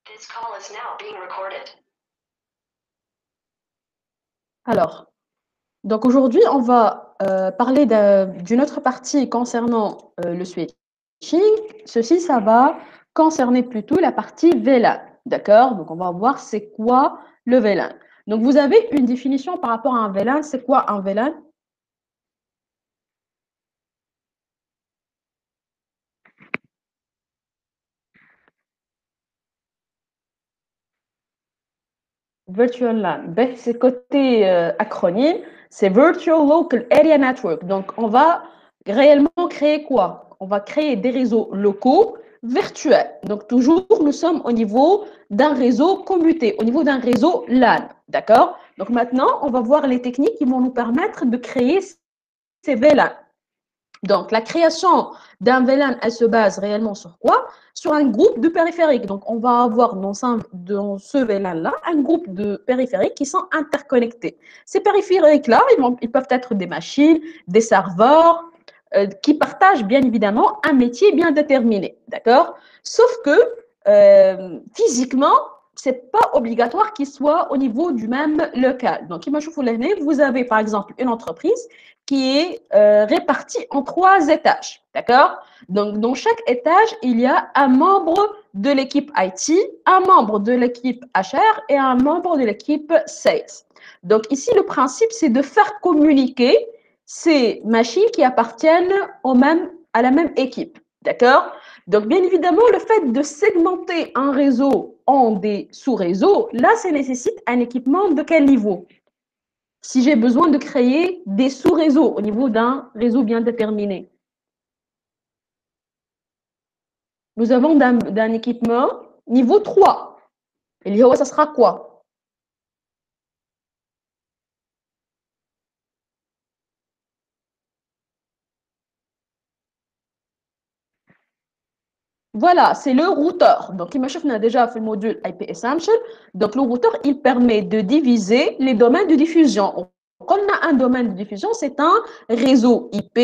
This call is now being recorded. Alors, donc aujourd'hui, on va parler d'une autre partie concernant le switching. Ceci, ça va concerner plutôt la partie VLAN. D'accord? Donc, on va voir c'est quoi le VLAN. Donc, vous avez une définition par rapport à un VLAN. C'est quoi un VLAN? Virtual LAN. Ben, c'est côté acronyme, c'est Virtual Local Area Network. Donc, on va réellement créer quoi? On va créer des réseaux locaux virtuels. Donc, toujours, nous sommes au niveau d'un réseau commuté, au niveau d'un réseau LAN. D'accord? Donc, maintenant, on va voir les techniques qui vont nous permettre de créer ces VLAN. Donc, la création d'un VLAN, elle se base réellement sur quoi? Sur un groupe de périphériques. Donc, on va avoir dans ce VLAN-là un groupe de périphériques qui sont interconnectés. Ces périphériques-là, ils peuvent être des machines, des serveurs, qui partagent bien évidemment un métier bien déterminé. D'accord? Sauf que physiquement, c'est pas obligatoire qu'ils soient au niveau du même local. Donc, vous avez par exemple une entreprise qui est répartie en 3 étages. D'accord? Donc, dans chaque étage, il y a un membre de l'équipe IT, un membre de l'équipe HR et un membre de l'équipe Sales. Donc, ici, le principe, c'est de faire communiquer ces machines qui appartiennent à la même équipe. D'accord? Donc, bien évidemment, le fait de segmenter un réseau en des sous-réseaux, là, ça nécessite un équipement de quel niveau? Si j'ai besoin de créer des sous-réseaux au niveau d'un réseau bien déterminé, nous avons d'un équipement niveau 3. Et ça sera quoi? Voilà, c'est le routeur. Donc, on a déjà fait le module IP Essential. Donc, le routeur, il permet de diviser les domaines de diffusion. Quand on a un domaine de diffusion, c'est un réseau IP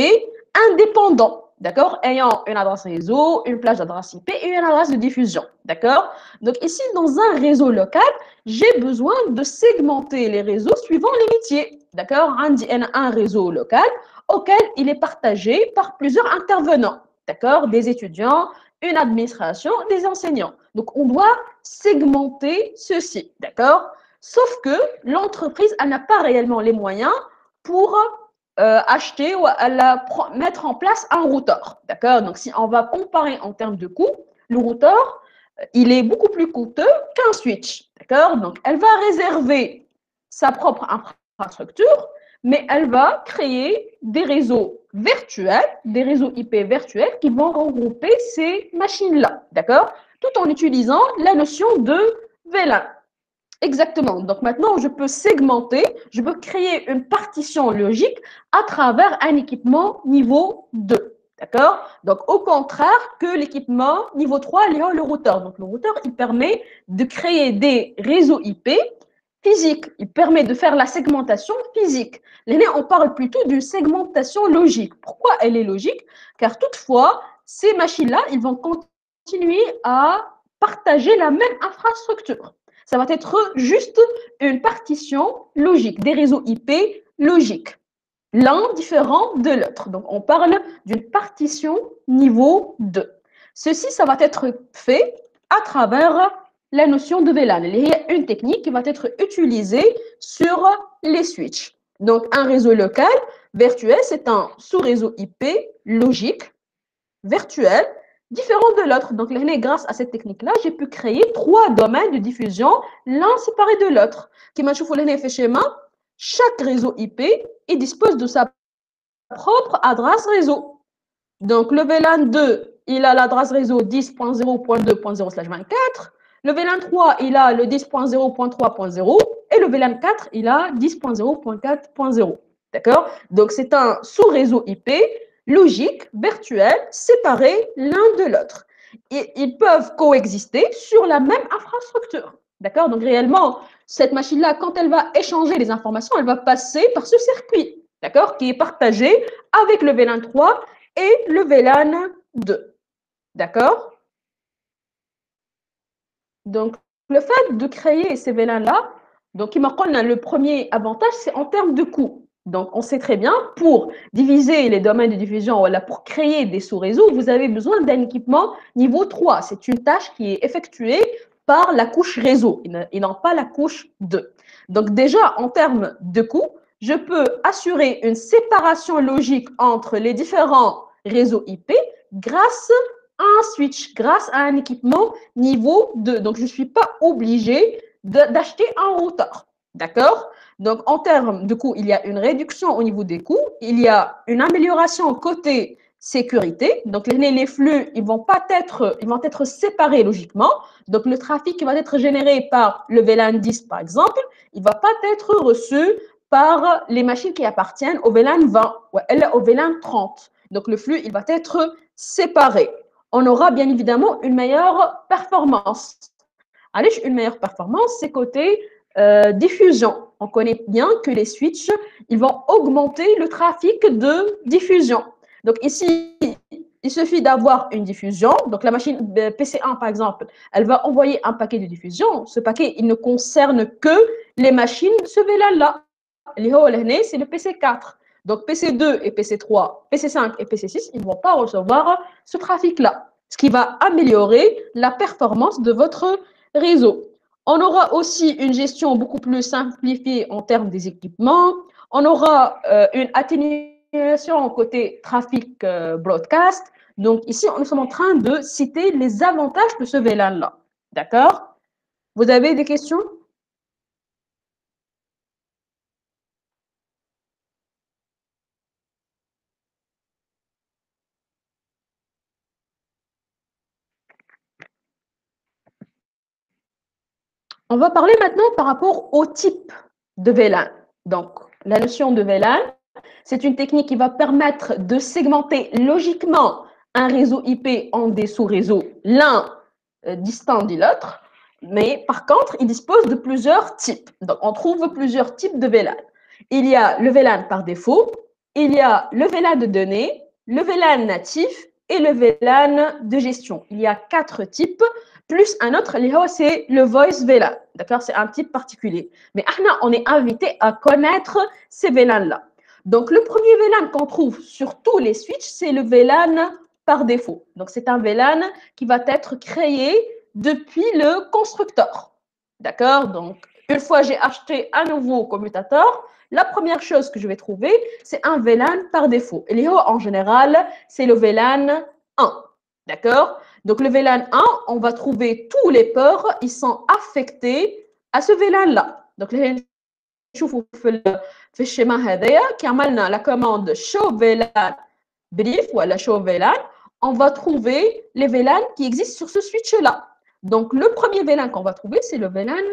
indépendant, d'accord, ayant une adresse réseau, une plage d'adresse IP et une adresse de diffusion, d'accord. Donc, ici, dans un réseau local, j'ai besoin de segmenter les réseaux suivant les métiers, d'accord. Un réseau local auquel il est partagé par plusieurs intervenants, d'accord, des étudiants, une administration, des enseignants. Donc, on doit segmenter ceci, d'accord? Sauf que l'entreprise, elle n'a pas réellement les moyens pour acheter ou mettre en place un routeur, d'accord? Donc, si on va comparer en termes de coût, le routeur, il est beaucoup plus coûteux qu'un switch, d'accord? Donc, elle va réserver sa propre infrastructure, mais elle va créer des réseaux virtuels, des réseaux IP virtuels qui vont regrouper ces machines-là, d'accord? Tout en utilisant la notion de VLAN. Exactement. Donc maintenant, je peux segmenter, je peux créer une partition logique à travers un équipement niveau 2. D'accord? Donc au contraire que l'équipement niveau 3, le routeur. Donc le routeur, il permet de créer des réseaux IP physiques. Il permet de faire la segmentation physique. Là, on parle plutôt d'une segmentation logique. Pourquoi elle est logique? Car toutefois, ces machines-là, ils vont continuer à partager la même infrastructure. Ça va être juste une partition logique, des réseaux IP logiques, l'un différent de l'autre. Donc, on parle d'une partition niveau 2. Ceci, ça va être fait à travers la notion de VLAN. Il y a une technique qui va être utilisée sur les switches. Donc, un réseau local virtuel, c'est un sous-réseau IP logique, virtuel, différent de l'autre. Donc, grâce à cette technique-là, j'ai pu créer 3 domaines de diffusion, l'un séparé de l'autre. Chaque réseau IP, il dispose de sa propre adresse réseau. Donc, le VLAN 2, il a l'adresse réseau 10.0.2.0/24. Le VLAN 3, il a le 10.0.3.0. Et le VLAN 4, il a 10.0.4.0. D'accord? Donc, c'est un sous-réseau IP logique, virtuel, séparés l'un de l'autre. Et ils peuvent coexister sur la même infrastructure. D'accord? Donc, réellement, cette machine-là, quand elle va échanger les informations, elle va passer par ce circuit, d'accord, qui est partagé avec le VLAN 3 et le VLAN 2. D'accord? Donc, le fait de créer ces VLAN-là, donc, le premier avantage, c'est en termes de coût. Donc, on sait très bien, pour diviser les domaines de diffusion, voilà, pour créer des sous-réseaux, vous avez besoin d'un équipement niveau 3. C'est une tâche qui est effectuée par la couche réseau et non pas la couche 2. Donc, déjà, en termes de coût, je peux assurer une séparation logique entre les différents réseaux IP grâce à un switch, grâce à un équipement niveau 2. Donc, je ne suis pas obligée d'acheter un routeur. D'accord? Donc, en termes de coûts, il y a une réduction au niveau des coûts. Il y a une amélioration côté sécurité. Donc, les flux, ils vont être séparés logiquement. Donc, le trafic qui va être généré par le VLAN 10, par exemple, il ne va pas être reçu par les machines qui appartiennent au VLAN 20 ou au VLAN 30. Donc, le flux, il va être séparé. On aura bien évidemment une meilleure performance. Allez, une meilleure performance, c'est côté diffusion. On connaît bien que les switches, ils vont augmenter le trafic de diffusion. Donc ici, il suffit d'avoir une diffusion. Donc la machine PC1, par exemple, elle va envoyer un paquet de diffusion. Ce paquet, il ne concerne que les machines de ce VLAN-là. C'est le PC4. Donc PC2 et PC3, PC5 et PC6, ils ne vont pas recevoir ce trafic-là, ce qui va améliorer la performance de votre réseau. On aura aussi une gestion beaucoup plus simplifiée en termes des équipements. On aura une atténuation côté trafic broadcast. Donc ici, nous sommes en train de citer les avantages de ce VLAN-là. D'accord? Vous avez des questions? On va parler maintenant par rapport au type de VLAN. Donc, la notion de VLAN, c'est une technique qui va permettre de segmenter logiquement un réseau IP en des sous-réseaux, l'un distant de l'autre, mais par contre, il dispose de plusieurs types. Donc, on trouve plusieurs types de VLAN. Il y a le VLAN par défaut, il y a le VLAN de données, le VLAN natif et le VLAN de gestion. Il y a 4 types, plus un autre, c'est le voice VLAN. D'accord? C'est un type particulier. Mais on est invité à connaître ces VLAN-là. Donc, le premier VLAN qu'on trouve sur tous les switches, c'est le VLAN par défaut. Donc, c'est un VLAN qui va être créé depuis le constructeur. D'accord? Donc, une fois j'ai acheté un nouveau commutateur, la première chose que je vais trouver, c'est un VLAN par défaut. Et en général, c'est le VLAN 1. D'accord? Donc, le VLAN 1, on va trouver tous les ports, ils sont affectés à ce VLAN-là. Donc, نشوفوا في الشيما هذايا كي عملنا la commande show VLAN brief ou la show VLAN, on va trouver les VLAN qui existent sur ce switch-là. Donc, le premier VLAN qu'on va trouver, c'est le VLAN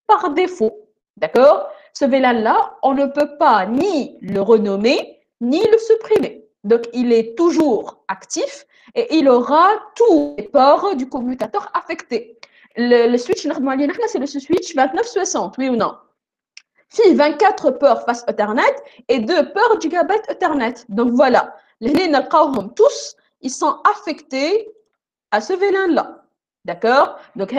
par défaut. D'accord? Ce VLAN-là, on ne peut pas ni le renommer, ni le supprimer. Donc, il est toujours actif et il aura tous les ports du commutateur affectés. Le switch, c'est le switch 2960, oui ou non? في 24 ports face Ethernet et 2 ports Gigabit Ethernet. Donc voilà, les tous, ils sont affectés à ce VLAN-là. D'accord? Donc,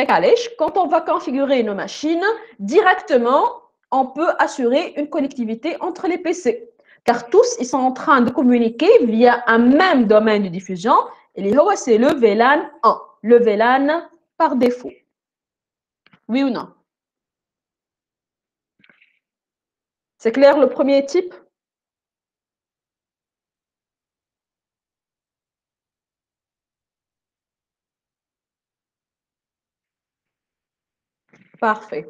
quand on va configurer nos machines, directement, on peut assurer une connectivité entre les PC. Car tous, ils sont en train de communiquer via un même domaine de diffusion. Et c'est le VLAN 1, le VLAN par défaut. Oui ou non? C'est clair le premier type? Parfait.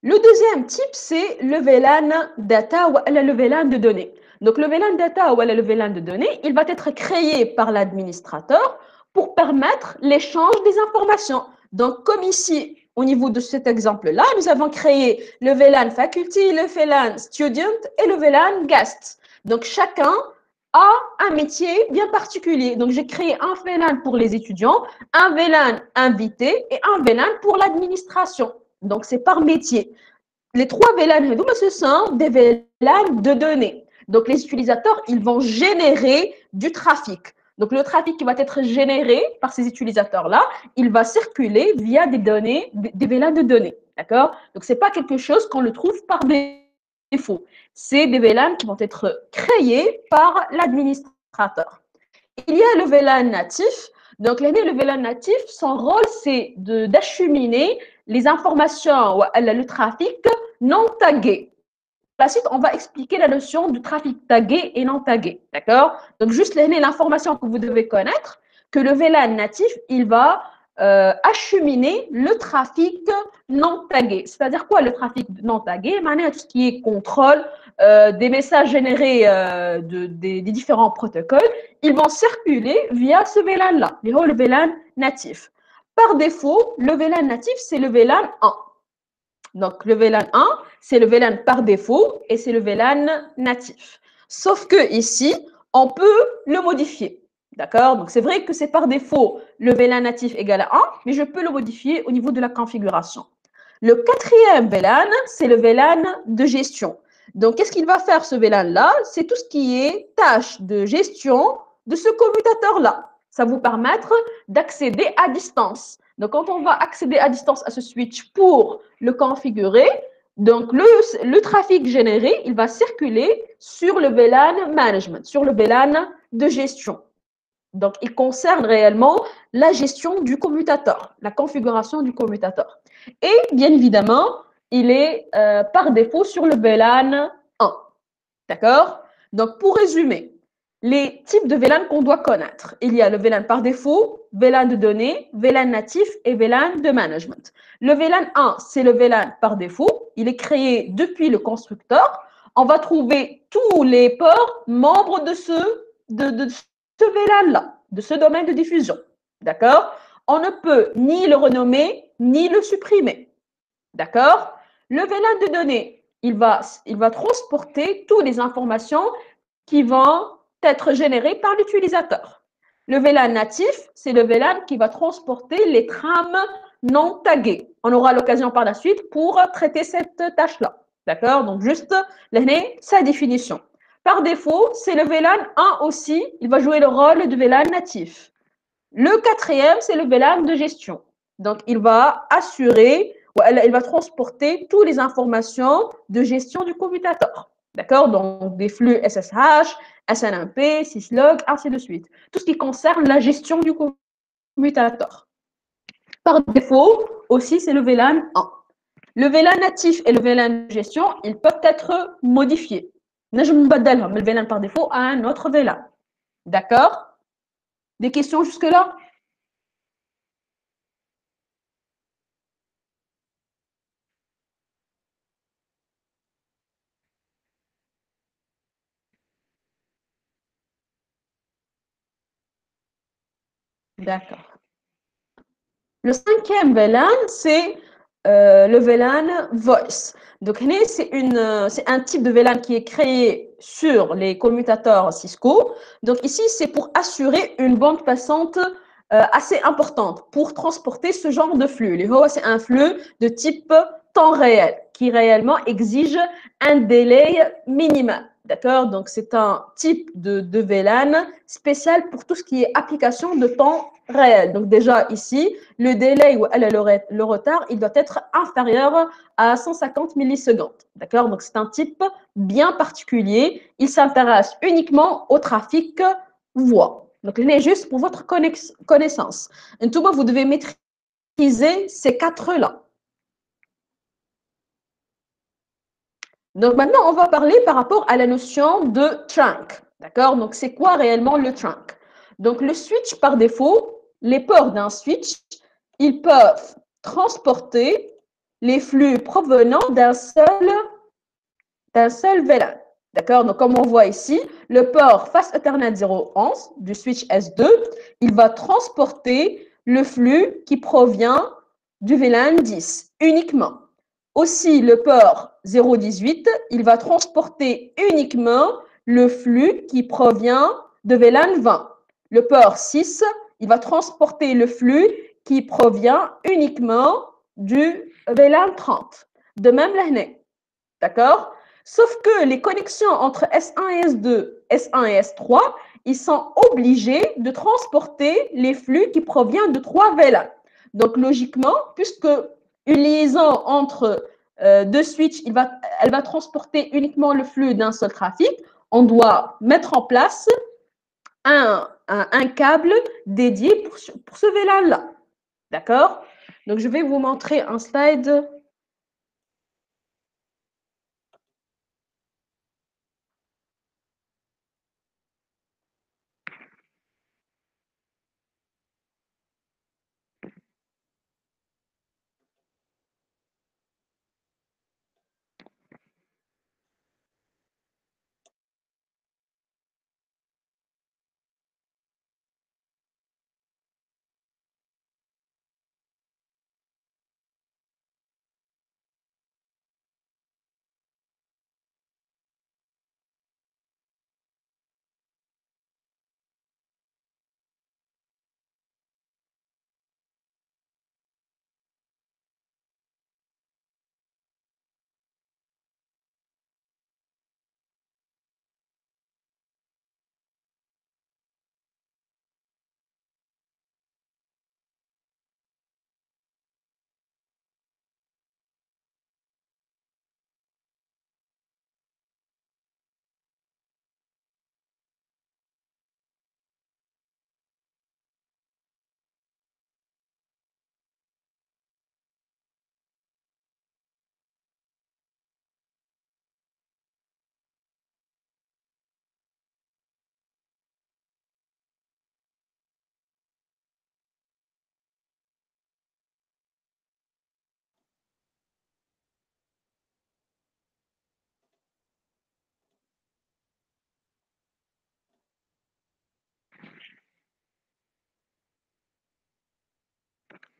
Le deuxième type, c'est le VLAN data ou le VLAN de données. Donc, le VLAN data ou le VLAN de données, il va être créé par l'administrateur pour permettre l'échange des informations. Donc, comme ici, au niveau de cet exemple-là, nous avons créé le VLAN faculty, le VLAN student et le VLAN guest. Donc, chacun a un métier bien particulier. Donc, j'ai créé un VLAN pour les étudiants, un VLAN invité et un VLAN pour l'administration. Donc, c'est par métier. Les 3 VLAN, ce sont des VLAN de données. Donc, les utilisateurs, ils vont générer du trafic. Donc, le trafic qui va être généré par ces utilisateurs-là, il va circuler via des données, des VLAN de données. D'accord? Donc, ce n'est pas quelque chose qu'on le trouve par défaut. C'est des VLAN qui vont être créés par l'administrateur. Il y a le VLAN natif. Donc, le VLAN natif, son rôle, c'est d'acheminer les informations ou le trafic non tagué. Par la suite, on va expliquer la notion du trafic tagué et non tagué. D'accord? Donc, juste l'information que vous devez connaître, que le VLAN natif, il va acheminer le trafic non tagué. C'est-à-dire quoi le trafic non tagué? Tout ce qui est contrôle des messages générés des différents protocoles, ils vont circuler via ce VLAN-là, le VLAN natif. Par défaut, le VLAN natif, c'est le VLAN 1. Donc, le VLAN 1, c'est le VLAN par défaut et c'est le VLAN natif. Sauf que ici, on peut le modifier. D'accord? Donc, c'est vrai que c'est par défaut le VLAN natif égale à 1, mais je peux le modifier au niveau de la configuration. Le quatrième VLAN, c'est le VLAN de gestion. Donc, qu'est-ce qu'il va faire ce VLAN-là? C'est tout ce qui est tâche de gestion de ce commutateur-là. Ça va vous permettre d'accéder à distance. Donc, quand on va accéder à distance à ce switch pour le configurer, donc le trafic généré, il va circuler sur le VLAN management, sur le VLAN de gestion. Donc, il concerne réellement la gestion du commutateur, la configuration du commutateur. Et bien évidemment, il est par défaut sur le VLAN 1. D'accord? Donc, pour résumer, les types de VLAN qu'on doit connaître. Il y a le VLAN par défaut, VLAN de données, VLAN natif et VLAN de management. Le VLAN 1, c'est le VLAN par défaut. Il est créé depuis le constructeur. On va trouver tous les ports membres de ce VLAN-là, de ce domaine de diffusion. D'accord? On ne peut ni le renommer, ni le supprimer. D'accord? Le VLAN de données, il va transporter toutes les informations qui vont être générées par l'utilisateur. Le VLAN natif, c'est le VLAN qui va transporter les trames non taguées. On aura l'occasion par la suite pour traiter cette tâche-là. D'accord? Donc, juste sa définition. Par défaut, c'est le VLAN 1 aussi. Il va jouer le rôle de VLAN natif. Le quatrième, c'est le VLAN de gestion. Donc, il va assurer, il va transporter toutes les informations de gestion du commutateur. D'accord? Donc, des flux SSH, SNMP, syslog, ainsi de suite. Tout ce qui concerne la gestion du commutateur. Par défaut, aussi, c'est le VLAN 1. Le VLAN natif et le VLAN de gestion, ils peuvent être modifiés. Je me le VLAN par défaut à un autre VLAN. D'accord? Des questions jusque-là? D'accord. Le cinquième VLAN, c'est le VLAN Voice. Donc, c'est un type de VLAN qui est créé sur les commutateurs Cisco. Donc, ici, c'est pour assurer une bande passante assez importante pour transporter ce genre de flux. C'est un flux de type temps réel qui réellement exige un délai minimal. D'accord? Donc, c'est un type de VLAN spécial pour tout ce qui est application de temps réel. Donc, déjà ici, le délai ou le retard, il doit être inférieur à 150 millisecondes. D'accord? Donc, c'est un type bien particulier. Il s'intéresse uniquement au trafic voix. Donc, il est juste pour votre connaissance. Et tout le monde, vous devez maîtriser ces quatre-là. Donc, maintenant, on va parler par rapport à la notion de trunk. D'accord? Donc, c'est quoi réellement le trunk? Donc, le switch, par défaut, les ports d'un switch, ils peuvent transporter les flux provenant d'un seul VLAN. D'accord? Donc, comme on voit ici, le port Fast Ethernet 011 du switch S2, il va transporter le flux qui provient du VLAN 10 uniquement. Aussi, le port 018, il va transporter uniquement le flux qui provient de VLAN 20. Le port 6, il va transporter le flux qui provient uniquement du VLAN 30. De même, l'année. D'accord? Sauf que les connexions entre S1 et S2, S1 et S3, ils sont obligés de transporter les flux qui proviennent de 3 VLAN. Donc, logiquement, puisque une liaison entre deux switches, elle va transporter uniquement le flux d'un seul trafic, on doit mettre en place un câble dédié pour ce VLAN-là. D'accord? Donc, je vais vous montrer un slide.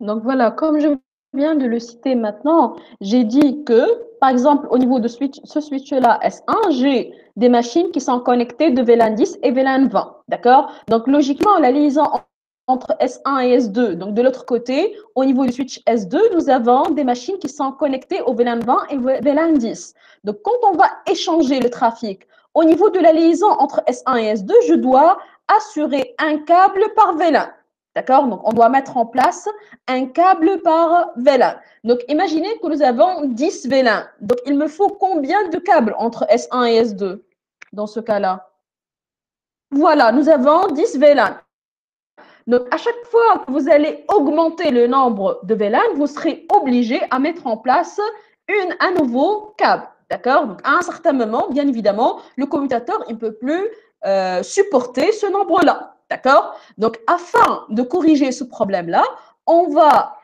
Donc voilà, comme je viens de le citer maintenant, j'ai dit que, par exemple, au niveau de ce switch-là S1, j'ai des machines qui sont connectées de VLAN 10 et VLAN 20. D'accord? Donc logiquement, la liaison entre S1 et S2, donc de l'autre côté, au niveau du switch S2, nous avons des machines qui sont connectées au VLAN 20 et VLAN 10. Donc quand on va échanger le trafic au niveau de la liaison entre S1 et S2, je dois assurer un câble par VLAN. D'accord? Donc, on doit mettre en place un câble par VLAN. Donc, imaginez que nous avons 10 VLAN. Donc, il me faut combien de câbles entre S1 et S2 dans ce cas-là? Voilà, nous avons 10 VLAN. Donc, à chaque fois que vous allez augmenter le nombre de VLAN, vous serez obligé à mettre en place un nouveau câble. D'accord? Donc, à un certain moment, bien évidemment, le commutateur ne peut plus supporter ce nombre-là. D'accord? Donc, afin de corriger ce problème-là, on va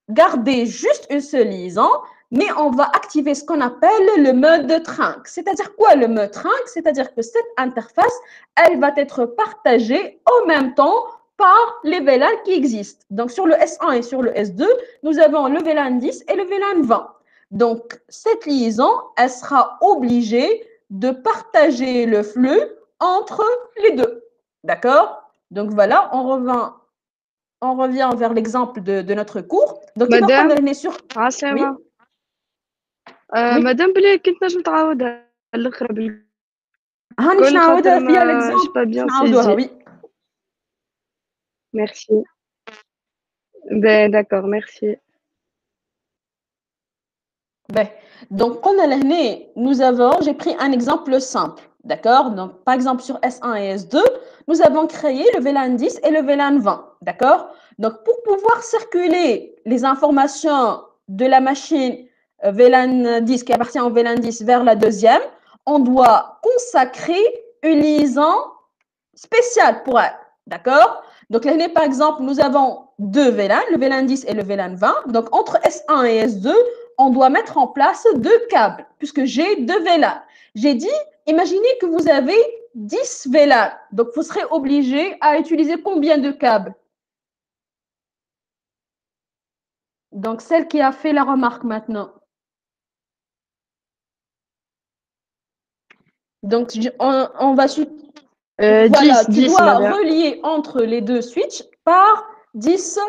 garder juste une seule liaison, mais on va activer ce qu'on appelle le mode trunk. C'est-à-dire quoi le mode trunk? C'est-à-dire que cette interface, elle va être partagée en même temps par les VLAN qui existent. Donc, sur le S1 et sur le S2, nous avons le VLAN 10 et le VLAN 20. Donc, cette liaison, elle sera obligée de partager le flux entre les deux. D'accord? Donc, voilà, on revient vers l'exemple de notre cours. Donc, il va مدام qu'on est sur... Oui, عسلامة oui. مدام بلي كنت نجم تعاودها الأخرى هاني باش بالكل خاطر نعاودها فيها ما جي l'exemple با باش بيان نعاودوها سيزي oui. ميرسي داكوغ ميرسي Ben, donc, quand on est nous avons, j'ai pris un exemple simple, d'accord? Donc, par exemple, sur S1 et S2, nous avons créé le VLAN 10 et le VLAN 20, d'accord? Donc, pour pouvoir circuler les informations de la machine VLAN 10 qui appartient au VLAN 10 vers la deuxième, on doit consacrer une liaison spéciale pour elle, d'accord? Donc, l'année, par exemple, nous avons deux VLAN, le VLAN 10 et le VLAN 20. Donc, entre S1 et S2, on doit mettre en place deux câbles, puisque j'ai deux VLAN. J'ai dit, imaginez que vous avez 10 VLAN. Donc, vous serez obligé à utiliser combien de câbles? Donc, celle qui a fait la remarque maintenant. Donc, on va... Voilà, 10 tu 10 dois مدام relier entre les deux switches par 10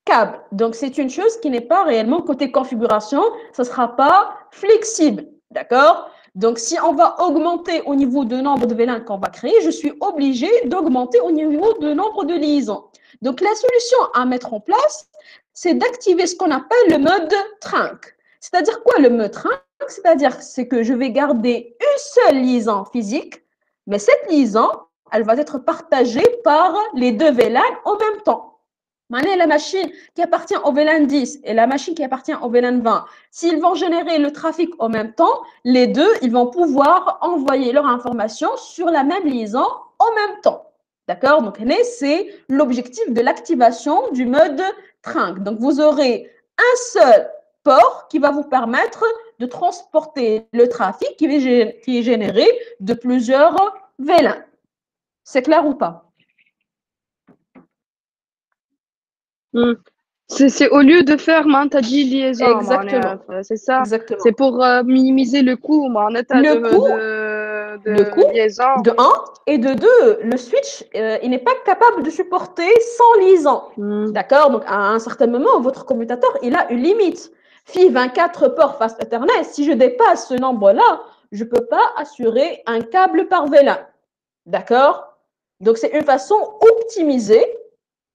câbles. Donc, c'est une chose qui n'est pas réellement côté configuration, ça ne sera pas flexible. D'accord? Donc, si on va augmenter au niveau de nombre de VLAN qu'on va créer, je suis obligée d'augmenter au niveau de nombre de liaisons. Donc, la solution à mettre en place, c'est d'activer ce qu'on appelle le mode trunk. C'est-à-dire quoi le mode trunk? C'est-à-dire que je vais garder une seule liaison physique, mais cette liaison, elle va être partagée par les deux VLAN en même temps. La machine qui appartient au VLAN 10 et la machine qui appartient au VLAN 20, s'ils vont générer le trafic en même temps, les deux, ils vont pouvoir envoyer leur information sur la même liaison en même temps. D'accord? Donc, c'est l'objectif de l'activation du mode trunk. Donc, vous aurez un seul port qui va vous permettre de transporter le trafic qui est généré de plusieurs VLAN. C'est clair ou pas? C'est au lieu de faire t'as dit liaison, Exactement. c'est ça. Exactement. C'est pour minimiser le coût, Le coût liaison. de 1 et de 2, le switch, il n'est pas capable de supporter 100 liaisons. D'accord? Donc, à un certain moment, votre commutateur, il a une limite. Si 24 ports Fast Ethernet, si je dépasse ce nombre-là, je ne peux pas assurer un câble par VLAN. D'accord? Donc, c'est une façon optimisée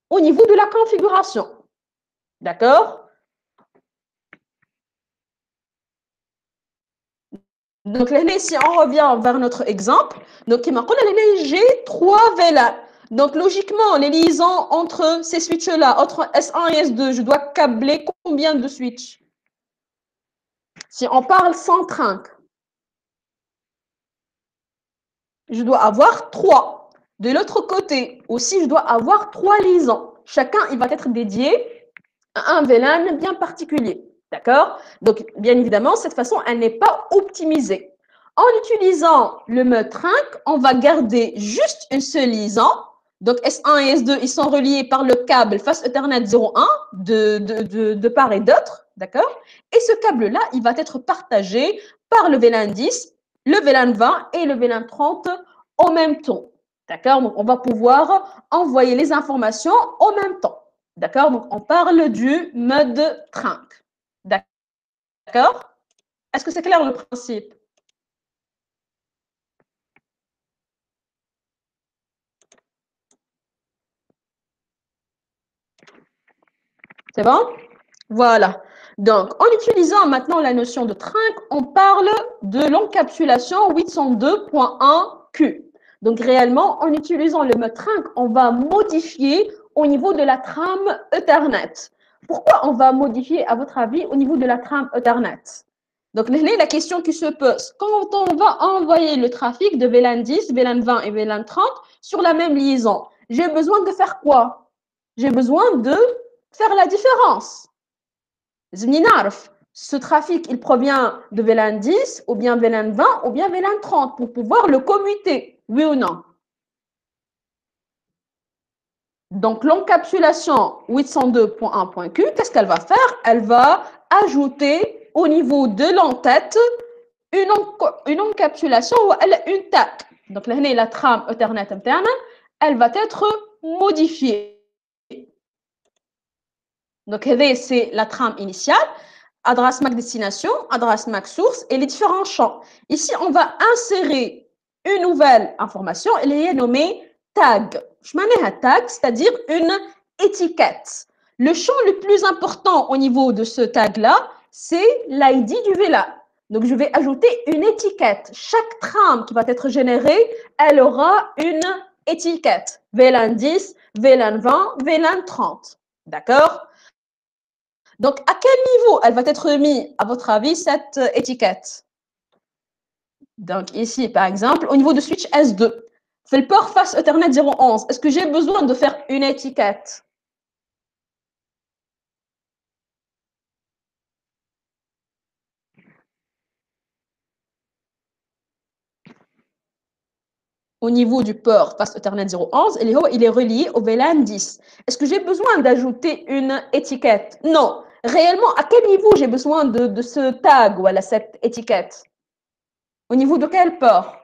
au niveau de la configuration. D'accord? Donc, si on revient vers notre exemple, donc, j'ai 3 VLAN. Donc, logiquement, les liaisons entre ces switches-là, entre S1 et S2, je dois câbler combien de switches? Si on parle sans trunk, je dois avoir 3. De l'autre côté, aussi, je dois avoir 3 liaisons. Chacun, il va être dédié à un VLAN bien particulier. D'accord? Donc, bien évidemment, cette façon, elle n'est pas optimisée. En utilisant le mode trunk, on va garder juste une seule liaison. Donc, S1 et S2, ils sont reliés par le câble Fast Ethernet 01 de part et d'autre. D'accord? Et ce câble-là, il va être partagé par le VLAN 10, le VLAN 20 et le VLAN 30 en même temps. D'accord? Donc, on va pouvoir envoyer les informations en même temps. D'accord? Donc, on parle du mode trunk. D'accord? Est-ce que c'est clair le principe? C'est bon? Voilà. Donc, en utilisant maintenant la notion de trunk, on parle de l'encapsulation 802.1Q. Donc, réellement, en utilisant le mode trunk, on va modifier au niveau de la trame Ethernet. Pourquoi on va modifier, à votre avis, au niveau de la trame Ethernet? Donc, la question qui se pose, quand on va envoyer le trafic de VLAN 10, VLAN 20 et VLAN 30 sur la même liaison, j'ai besoin de faire quoi? J'ai besoin de faire la différence. Ce trafic, il provient de VLAN 10 ou bien VLAN 20 ou bien VLAN 30 pour pouvoir le commuter, oui ou non? Donc, l'encapsulation 802.1.q, qu'est-ce qu'elle va faire? Elle va ajouter au niveau de l'entête une encapsulation ou une tag. Donc, là, la trame Ethernet interne, elle va être modifiée. Donc, c'est la trame initiale, adresse MAC destination, adresse MAC source et les différents champs. Ici, on va insérer une nouvelle information, elle est nommée tag. Je m'en ai un tag, c'est-à-dire une étiquette. Le champ le plus important au niveau de ce tag-là, c'est l'ID du VLAN. Donc, je vais ajouter une étiquette. Chaque trame qui va être générée, elle aura une étiquette. VLAN 10, VLAN 20, VLAN 30. D'accord? Donc, à quel niveau elle va être mise, à votre avis, cette étiquette? Donc, ici, par exemple, au niveau de switch S2, c'est le port Fast Ethernet 011. Est-ce que j'ai besoin de faire une étiquette? Au niveau du port Fast Ethernet 011, il est relié au VLAN 10. Est-ce que j'ai besoin d'ajouter une étiquette? Non. Réellement, à quel niveau j'ai besoin de ce tag ou cette étiquette? Au niveau de quel port?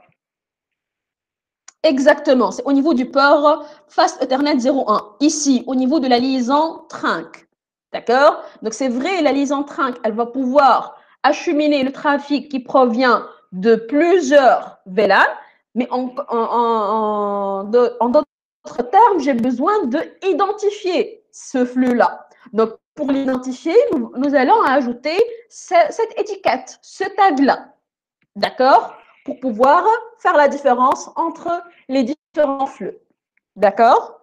Exactement, c'est au niveau du port Fast Ethernet 01. Ici, au niveau de la liaison trunk. D'accord? Donc, c'est vrai, la liaison trunk, elle va pouvoir acheminer le trafic qui provient de plusieurs VLAN, mais en d'autres termes, j'ai besoin d'identifier ce flux-là. Donc, pour l'identifier, nous allons ajouter cette étiquette, ce tag-là. D'accord? Pour pouvoir faire la différence entre les différents flux. D'accord?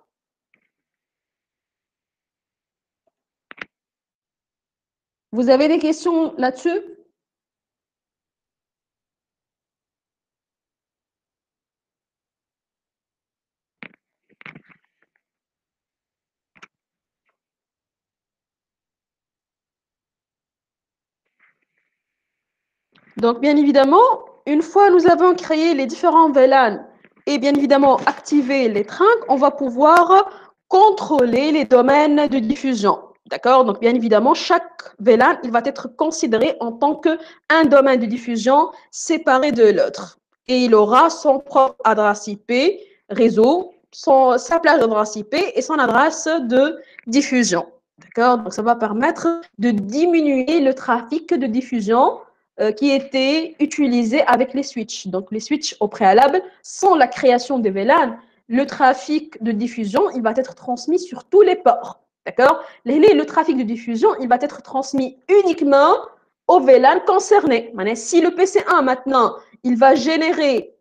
Vous avez des questions là-dessus? Donc, bien évidemment, une fois nous avons créé les différents VLAN et bien évidemment activé les trinques, on va pouvoir contrôler les domaines de diffusion. D'accord? Donc, bien évidemment, chaque VLAN, il va être considéré en tant qu'un domaine de diffusion séparé de l'autre. Et il aura son propre adresse IP réseau, sa plage d'adresse IP et son adresse de diffusion. D'accord? Donc, ça va permettre de diminuer le trafic de diffusion qui était utilisé avec les switches. Donc, les switches au préalable, sans la création des VLAN, le trafic de diffusion, il va être transmis sur tous les ports. D'accord? Le trafic de diffusion, il va être transmis uniquement aux VLAN concernés. Si le PC1, maintenant, il va générer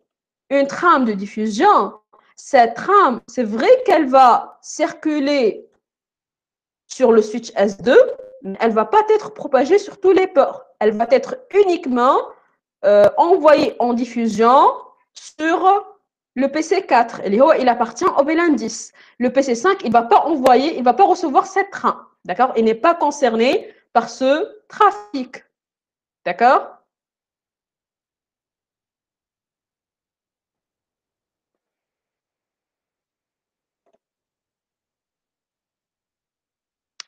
une trame de diffusion, cette trame, c'est vrai qu'elle va circuler sur le switch S2, mais elle ne va pas être propagée sur tous les ports. Elle va être uniquement envoyée en diffusion sur le PC4. Il appartient au VLAN 10. Le PC5, il ne va pas envoyer, il ne va pas recevoir cette trame. D'accord? Il n'est pas concerné par ce trafic. D'accord?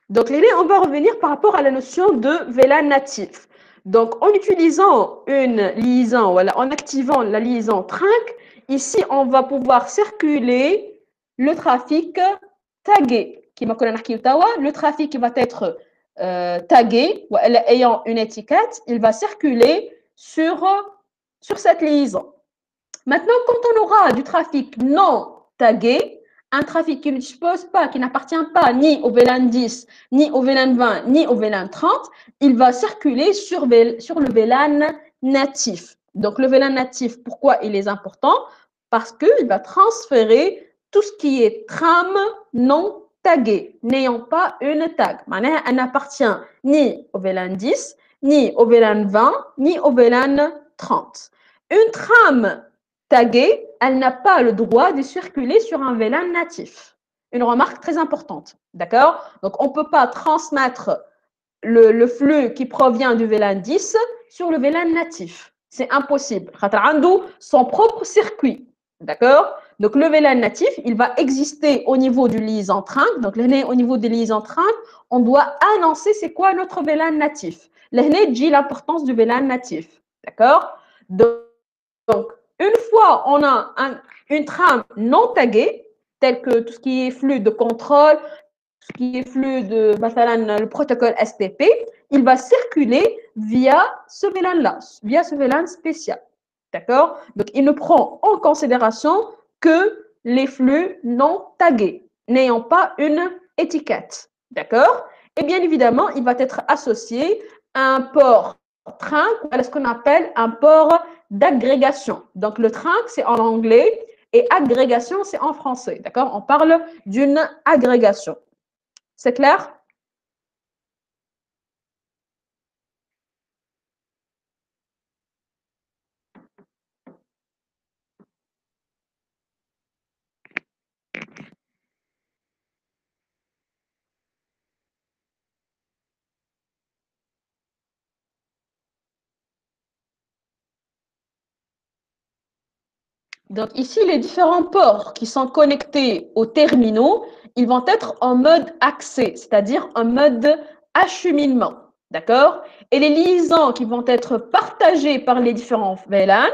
Donc, on va revenir par rapport à la notion de VLAN natif. Donc, en utilisant une liaison, voilà, en activant la liaison trunk, ici, on va pouvoir circuler le trafic tagué. Le trafic qui va être tagué, ayant une étiquette, il va circuler sur cette liaison. Maintenant, quand on aura du trafic non tagué, un trafic qui ne dispose pas, qui n'appartient pas ni au VLAN 10, ni au VLAN 20, ni au VLAN 30, il va circuler sur le VLAN natif. Donc, le VLAN natif, pourquoi il est important? Parce qu'il va transférer tout ce qui est trame non taguée, n'ayant pas une tag. Elle n'appartient ni au VLAN 10, ni au VLAN 20, ni au VLAN 30. Une trame taguée, elle n'a pas le droit de circuler sur un VLAN natif. Une remarque très importante, d'accord? Donc, on ne peut pas transmettre le flux qui provient du VLAN 10 sur le VLAN natif. C'est impossible. Son propre circuit, d'accord? Donc, le VLAN natif, il va exister au niveau du liaison trunk. Donc, au niveau des liaisons trunk, on doit annoncer c'est quoi notre VLAN natif. Dit l'importance du VLAN natif, d'accord? Donc, une fois on a une trame non taguée, telle que tout ce qui est flux de contrôle, tout ce qui est flux de le protocole STP, il va circuler via ce VLAN-là, via ce VLAN spécial. D'accord? Donc, il ne prend en considération que les flux non tagués, n'ayant pas une étiquette. D'accord? Et bien évidemment, il va être associé à un port trunk, à ce qu'on appelle un port d'agrégation. Donc, le trunk, c'est en anglais et agrégation, c'est en français. D'accord? On parle d'une agrégation. C'est clair? Donc ici, les différents ports qui sont connectés aux terminaux, ils vont être en mode accès, c'est-à-dire en mode acheminement. D'accord? Et les liaisons qui vont être partagées par les différents VLAN,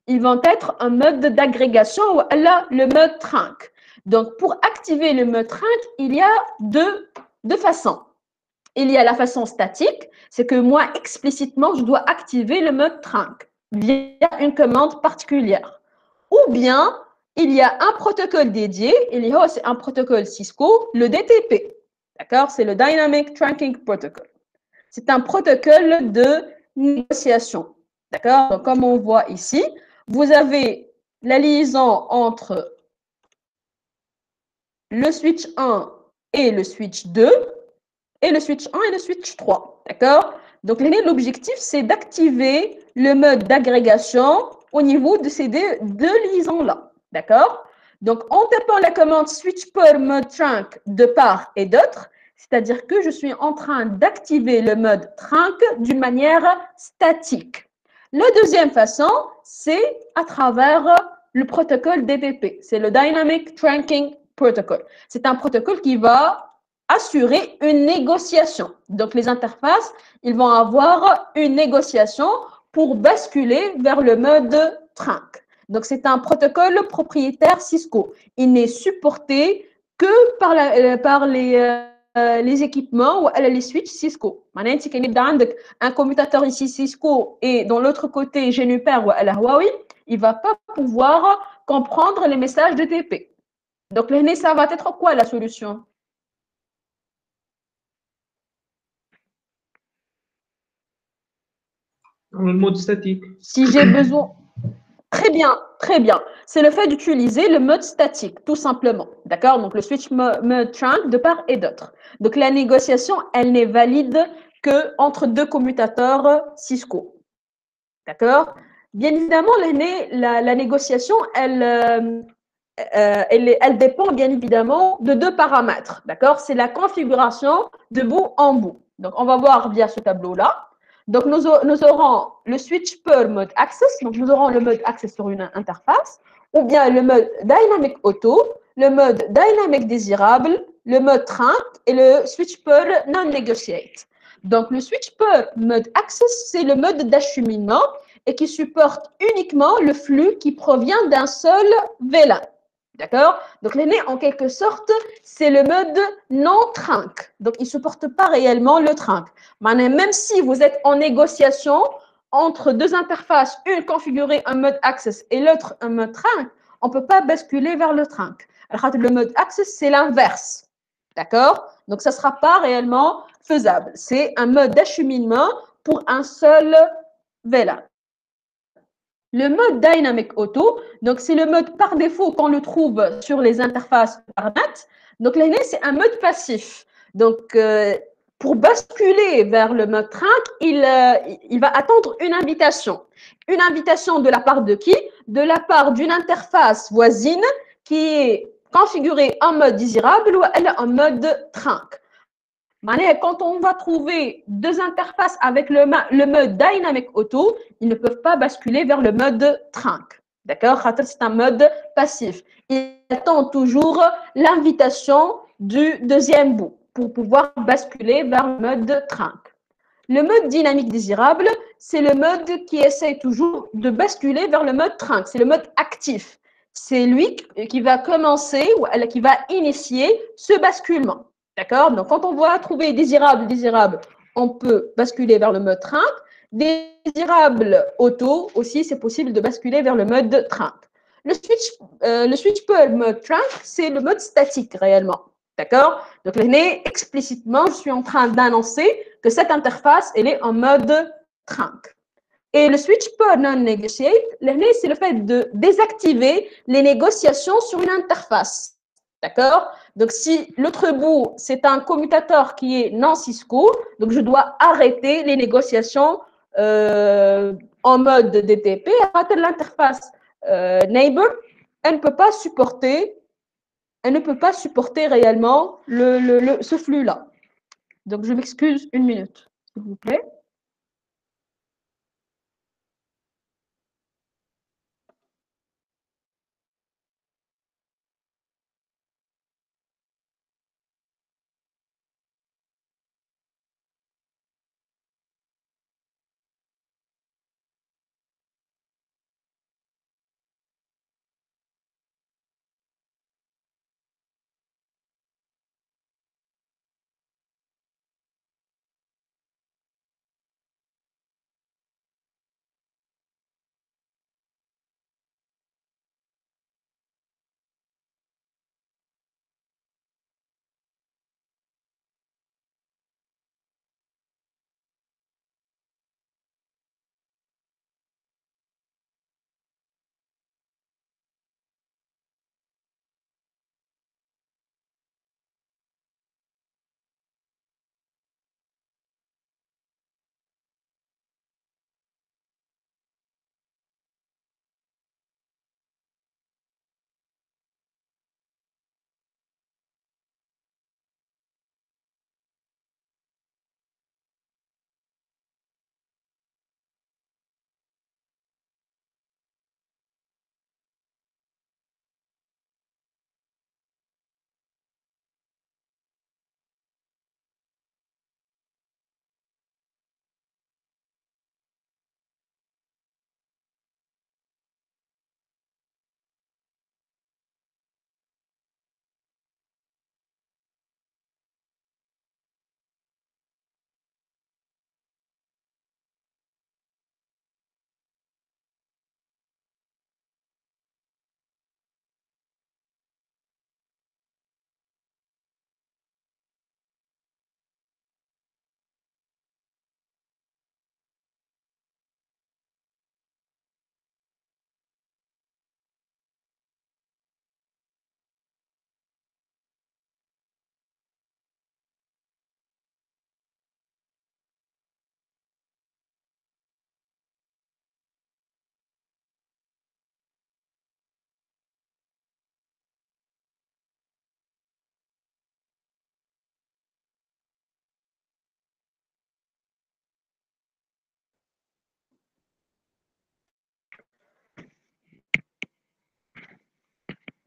ils vont être en mode d'agrégation ou là, le mode trunk. Donc, pour activer le mode trunk, il y a deux façons. Il y a la façon statique, c'est que moi, explicitement, je dois activer le mode trunk. via une commande particulière. Ou bien, il y a un protocole dédié, c'est un protocole Cisco, le DTP. D'accord? C'est le Dynamic Trunking Protocol. C'est un protocole de négociation. D'accord? Donc, comme on voit ici, vous avez la liaison entre le switch 1 et le switch 2, et le switch 1 et le switch 3. D'accord? Donc, l'objectif, c'est d'activer le mode d'agrégation au niveau de ces deux liaisons-là. D'accord? Donc, en tapant la commande switch per mode trunk de part et d'autre, c'est-à-dire que je suis en train d'activer le mode trunk d'une manière statique. La deuxième façon, c'est à travers le protocole DTP. C'est le Dynamic Trunking Protocol. C'est un protocole qui va assurer une négociation. Donc, les interfaces, ils vont avoir une négociation pour basculer vers le mode trunk. Donc, c'est un protocole propriétaire Cisco. Il n'est supporté que par les équipements ou les switches Cisco. Maintenant, si il y a un commutateur ici Cisco et dans l'autre côté Juniper ou Huawei, il ne va pas pouvoir comprendre les messages de TP. Donc, ça va être quoi la solution? Le mode statique. Si j'ai besoin, très bien, très bien. C'est le fait d'utiliser le mode statique, tout simplement. D'accord? Donc, le switch mode trunk de part et d'autre. Donc, la négociation, elle n'est valide qu'entre deux commutateurs Cisco. D'accord? Bien évidemment, la négociation, elle dépend bien évidemment de deux paramètres. D'accord? C'est la configuration de bout en bout. Donc, on va voir via ce tableau-là. Donc, nous aurons le switch per mode access. Donc, nous aurons le mode access sur une interface, ou bien le mode dynamic auto, le mode dynamic désirable, le mode trunk et le switch per non-negotiate. Donc, le switch per mode access, c'est le mode d'acheminement et qui supporte uniquement le flux qui provient d'un seul VLAN. D'accord? Donc, l'aîné, en quelque sorte, c'est le mode non-trunk. Donc, il ne supporte pas réellement le trunk. Même si vous êtes en négociation entre deux interfaces, une configurée en mode access et l'autre en mode trunk, on ne peut pas basculer vers le trunk. Alors, le mode access, c'est l'inverse. D'accord? Donc, ça ne sera pas réellement faisable. C'est un mode d'acheminement pour un seul VLAN. Le mode Dynamic Auto, donc c'est le mode par défaut qu'on le trouve sur les interfaces Ethernet. Donc l'aîné, c'est un mode passif. Donc pour basculer vers le mode trunk, il va attendre une invitation. Une invitation de la part de qui? De la part d'une interface voisine qui est configurée en mode désirable ou elle est en mode trunk. Quand on va trouver deux interfaces avec le mode Dynamic Auto, ils ne peuvent pas basculer vers le mode trunk. D'accord? C'est un mode passif. Il attend toujours l'invitation du deuxième bout pour pouvoir basculer vers le mode trunk. Le mode dynamique désirable, c'est le mode qui essaie toujours de basculer vers le mode trunk. C'est le mode actif. C'est lui qui va commencer ou qui va initier ce basculement. D'accord? Donc, quand on voit trouver désirable, on peut basculer vers le mode trunk. Désirable auto, aussi, c'est possible de basculer vers le mode trunk. Le switch per mode trunk, c'est le mode statique réellement. D'accord? Donc, explicitement, je suis en train d'annoncer que cette interface, elle est en mode trunk. Et le switch per non-negotiate, c'est le fait de désactiver les négociations sur une interface. D'accord? Donc, si l'autre bout, c'est un commutateur qui est non Cisco, donc je dois arrêter les négociations en mode DTP. L'interface neighbor, elle ne peut pas supporter réellement ce flux-là. Donc, je m'excuse une minute, s'il vous plaît.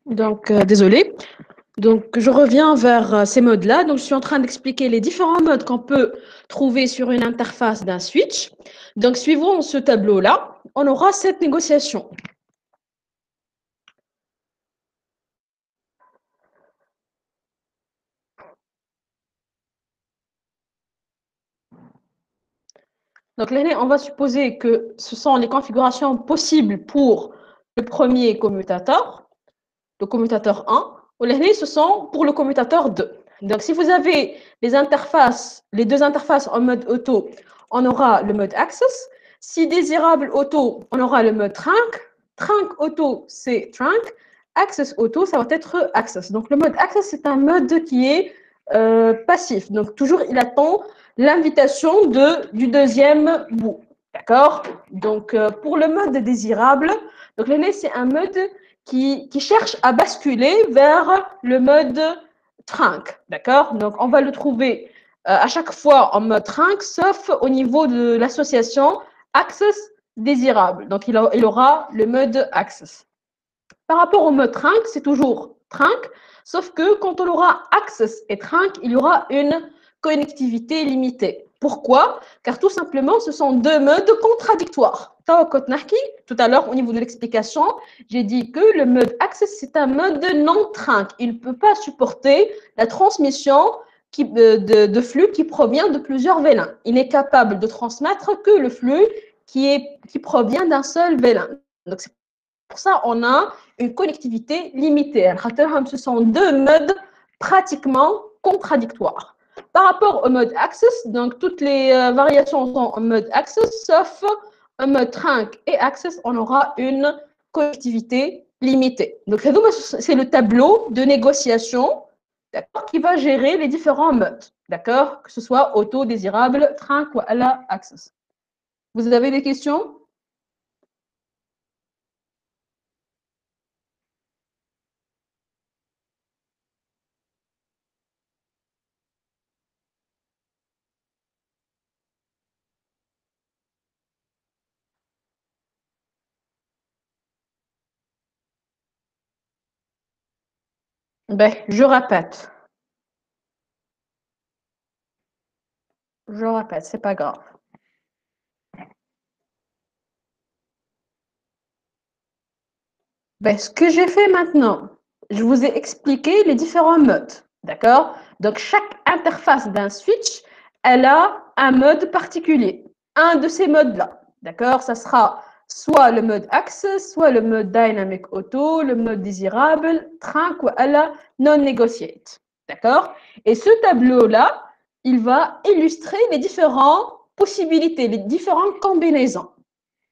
Donc, désolé. Donc, je reviens vers ces modes-là. Donc, je suis en train d'expliquer les différents modes qu'on peut trouver sur une interface d'un switch. Donc, suivant ce tableau-là, on aura cette négociation. Donc, là, on va supposer que ce sont les configurations possibles pour le premier commutateur, le commutateur 1, ou là, ce sont pour le commutateur 2. Donc, si vous avez les interfaces, les deux interfaces en mode auto, on aura le mode access. Si désirable auto, on aura le mode trunk. Trunk auto, c'est trunk. Access auto, ça va être access. Donc, le mode access, c'est un mode qui est passif. Donc, toujours, il attend l'invitation du deuxième bout. D'accord? Donc, pour le mode désirable, donc l'aîné, c'est un mode qui cherche à basculer vers le mode trunk. D'accord? Donc, on va le trouver à chaque fois en mode trunk, sauf au niveau de l'association access désirable. Donc, il aura le mode access. Par rapport au mode trunk, c'est toujours trunk, sauf que quand on aura access et trunk, il y aura une connectivité limitée. Pourquoi? Car tout simplement, ce sont deux modes contradictoires. Tout à l'heure, au niveau de l'explication, j'ai dit que le mode access, c'est un mode non-trunk. Il ne peut pas supporter la transmission de flux qui provient de plusieurs vélins. Il n'est capable de transmettre que le flux qui provient d'un seul vélin. Donc, c'est pour ça on a une connectivité limitée. Ce sont deux modes pratiquement contradictoires. Par rapport au mode access, donc toutes les variations sont en mode access, sauf un mode trunk et access, on aura une connectivité limitée. Donc, c'est le tableau de négociation, qui va gérer les différents modes, d'accord, que ce soit auto, désirable, trunk ou access. Vous avez des questions? Ben, je répète. C'est pas grave. Ben, ce que j'ai fait maintenant, je vous ai expliqué les différents modes, d'accord? Donc, chaque interface d'un switch, elle a un mode particulier, un de ces modes-là, d'accord? Ça sera soit le mode access, soit le mode dynamic auto, le mode désirable, trunk ou non negotiate, d'accord? Et ce tableau-là, il va illustrer les différentes possibilités, les différentes combinaisons,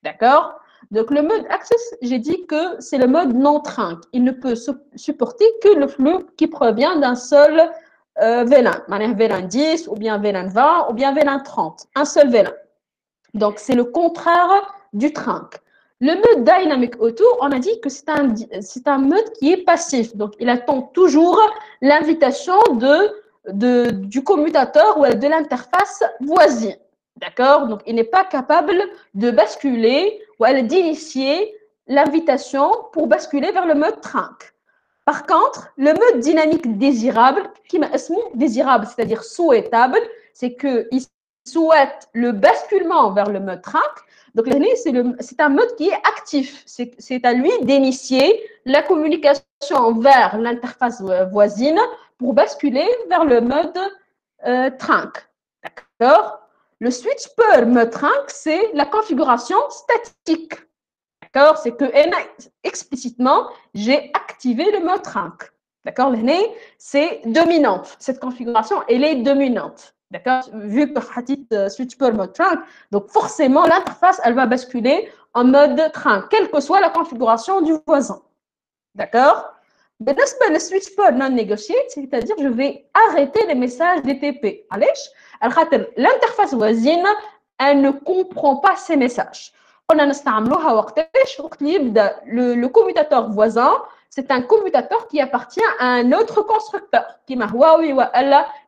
d'accord? Donc, le mode access, j'ai dit que c'est le mode non-trunk. Il ne peut supporter que le flux qui provient d'un seul vélin. Vélin 10, ou bien vélin 20, ou bien vélin 30. Un seul vélin. Donc, c'est le contraire du trunk. Le mode dynamic auto, on a dit que c'est un mode qui est passif. Donc, il attend toujours l'invitation du commutateur ou de l'interface voisine. D'accord? Donc, il n'est pas capable de basculer ou d'initier l'invitation pour basculer vers le mode trunk. Par contre, le mode dynamique désirable, qui m'a désirable, c'est-à-dire souhaitable, c'est qu'il souhaite le basculement vers le mode trunk. Donc, c'est un mode qui est actif. C'est à lui d'initier la communication vers l'interface voisine pour basculer vers le mode trunk. D'accord? Le switch per mode trunk, c'est la configuration statique. D'accord? C'est que explicitement, j'ai activé le mode trunk. D'accord? C'est dominante. Cette configuration, elle est dominante. D'accord? Vu que Hatit switch per mode trunk, donc forcément, l'interface, elle va basculer en mode trunk, quelle que soit la configuration du voisin. D'accord? Le switch per non negotiate, c'est-à-dire je vais arrêter les messages DTP. L'interface voisine, elle ne comprend pas ces messages. Le commutateur voisin, c'est un commutateur qui appartient à un autre constructeur, qui m'a Huawei ou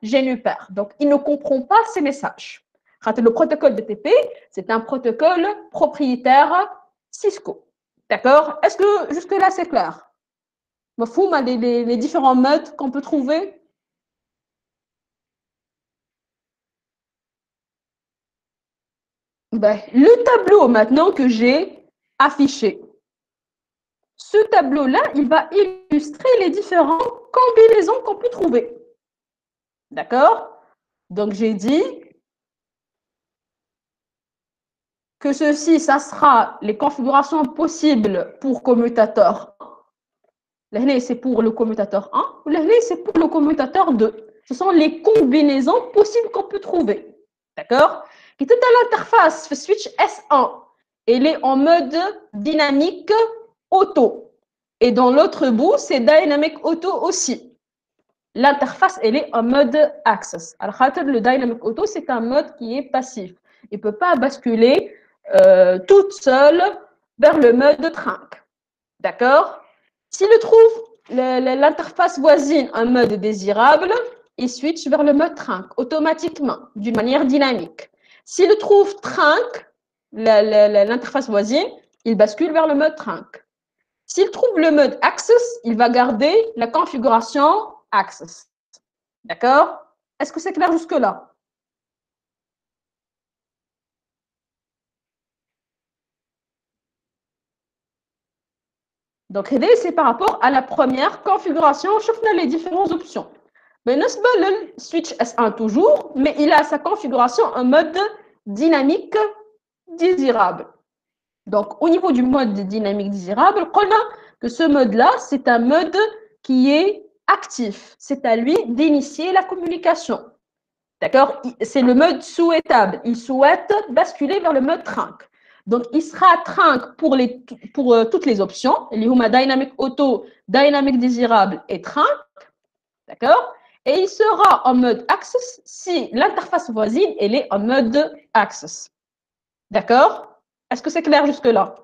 Juniper. Donc, il ne comprend pas ces messages. Le protocole DTP, c'est un protocole propriétaire Cisco. D'accord? Est-ce que jusque-là, c'est clair? مفهوم les différents modes qu'on peut trouver. Ben, le tableau maintenant que j'ai affiché. Ce tableau-là, il va illustrer les différentes combinaisons qu'on peut trouver. D'accord? Donc, j'ai dit que ceci, ça sera les configurations possibles pour commutateur. Là, c'est pour le commutateur 1. Là, c'est pour le commutateur 2. Ce sont les combinaisons possibles qu'on peut trouver. D'accord? Et tout à l'interface switch S1, elle est en mode dynamique auto. Et dans l'autre bout, c'est dynamic auto aussi. L'interface, elle est en mode access. Alors, le dynamic auto, c'est un mode qui est passif. Il ne peut pas basculer toute seule vers le mode trinque. D'accord? S'il trouve l'interface voisine en mode désirable, il switch vers le mode trinque automatiquement, d'une manière dynamique. S'il trouve trinque, l'interface voisine, il bascule vers le mode trinque. S'il trouve le mode access, il va garder la configuration access. D'accord? Est-ce que c'est clair jusque-là? Donc, c'est par rapport à la première configuration. On a les différentes options. Mais le switch S1 toujours, mais il a sa configuration en mode dynamique désirable. Donc, au niveau du mode dynamique désirable, on a que ce mode-là, c'est un mode qui est actif. C'est à lui d'initier la communication. D'accord? C'est le mode souhaitable. Il souhaite basculer vers le mode trinque. Donc, il sera trinque pour toutes les options. Il y a dynamique auto, dynamique désirable et trinque. D'accord? Et il sera en mode access si l'interface voisine, elle est en mode access. D'accord? Est-ce que c'est clair jusque-là?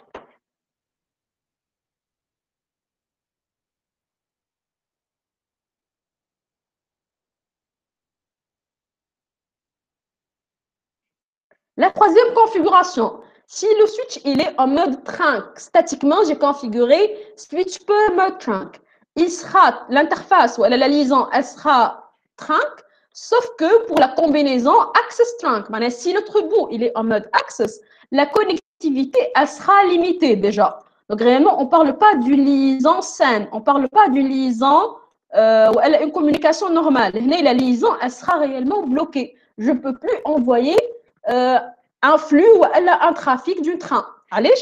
La troisième configuration, si le switch il est en mode trinque, statiquement, j'ai configuré switch per mode trinque. L'interface ou la liaison, elle sera trinque, sauf que pour la combinaison access trinque, si notre bout il est en mode access, la connectivité, elle sera limitée déjà. Donc réellement, on ne parle pas d'une liaison saine, on ne parle pas d'une liaison où elle a une communication normale. La liaison, elle sera réellement bloquée. Je ne peux plus envoyer un flux ou un trafic du train. Allez,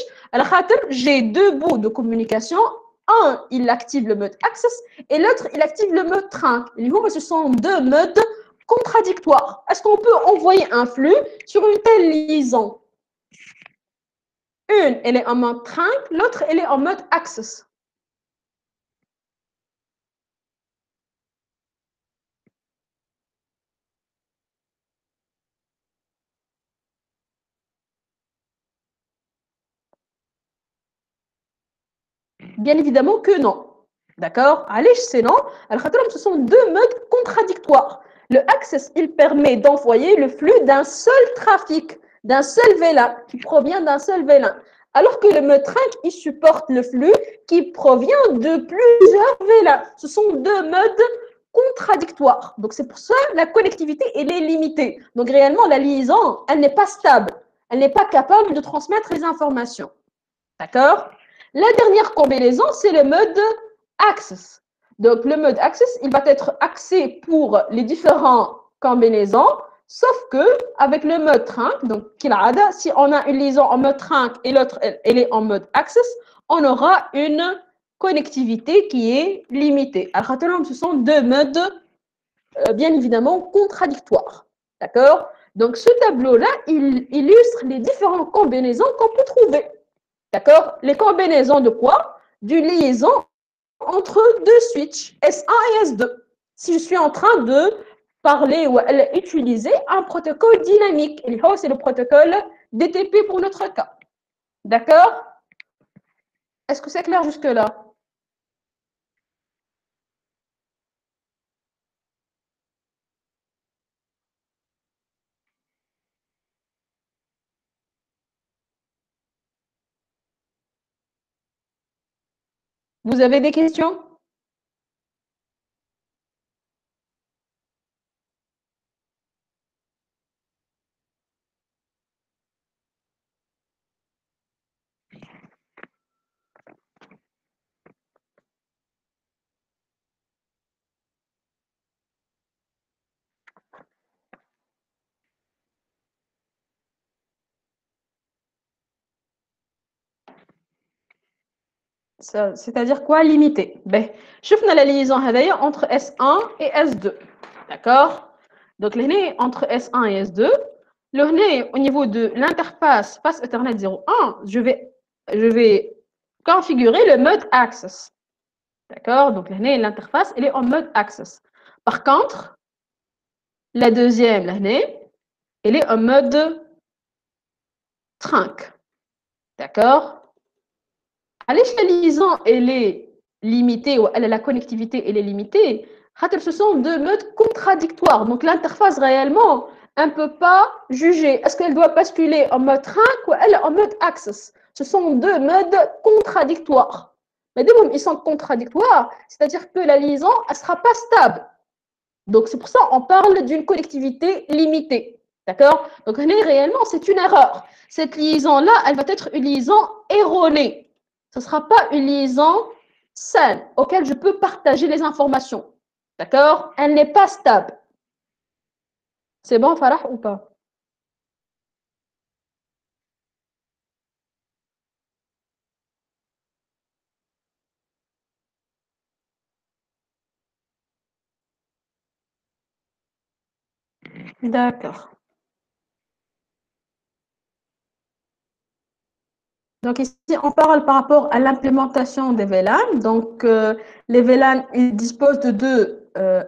j'ai deux bouts de communication. Un, il active le mode access et l'autre, il active le mode train. Ce sont deux modes contradictoires. Est-ce qu'on peut envoyer un flux sur une telle liaison? Une, elle est en mode train, l'autre, elle est en mode access. Bien évidemment que non. D'accord? Allez, c'est non. Alors, ce sont deux modes contradictoires. Le access, il permet d'envoyer le flux d'un seul trafic, d'un seul VLAN, qui provient d'un seul VLAN. Alors que le mode trinque, il supporte le flux qui provient de plusieurs VLAN. Ce sont deux modes contradictoires. Donc, c'est pour ça que la connectivité, elle est limitée. Donc, réellement, la liaison, elle n'est pas stable. Elle n'est pas capable de transmettre les informations. D'accord? La dernière combinaison, c'est le mode access. Donc, le mode access, il va être axé pour les différentes combinaisons, sauf que avec le mode trinque, donc si on a une liaison en mode trinque et l'autre, elle est en mode access, on aura une connectivité qui est limitée. Alors, ce sont deux modes, bien évidemment, contradictoires. D'accord? Donc, ce tableau-là, il illustre les différentes combinaisons qu'on peut trouver. D'accord? Les combinaisons de quoi? D'une liaison entre deux switches, S1 et S2. Si je suis en train de parler ou utiliser un protocole dynamique, c'est le protocole DTP pour notre cas. D'accord? Est-ce que c'est clair jusque-là? Vous avez des questions? C'est-à-dire quoi limité? Ben, شفنا la liaison هذايا entre S1 et S2. D'accord? Donc, entre S1 et S2, au niveau de l'interface face Ethernet 0.1, je vais configurer le mode access. D'accord? Donc, l'interface, elle est en mode access. Par contre, la deuxième, elle est en mode trunk. D'accord? علاش la liaison elle est limitée ou la connectivité elle est limitée? Ce sont deux modes contradictoires. Donc l'interface réellement, elle ne peut pas juger est-ce qu'elle doit basculer en mode trunk ou elle en mode access. Ce sont deux modes contradictoires. Mais dès qu'ils sont contradictoires, c'est-à-dire que la liaison elle sera pas stable. Donc c'est pour ça qu'on parle d'une connectivité limitée. D'accord? Donc réellement c'est une erreur. Cette liaison là, elle va être une liaison erronée. Ce ne sera pas une liaison saine auquel je peux partager les informations. D'accord? Elle n'est pas stable. C'est bon, Farah, ou pas? D'accord. Donc ici, on parle par rapport à l'implémentation des VLAN. Donc, les VLAN, ils disposent de deux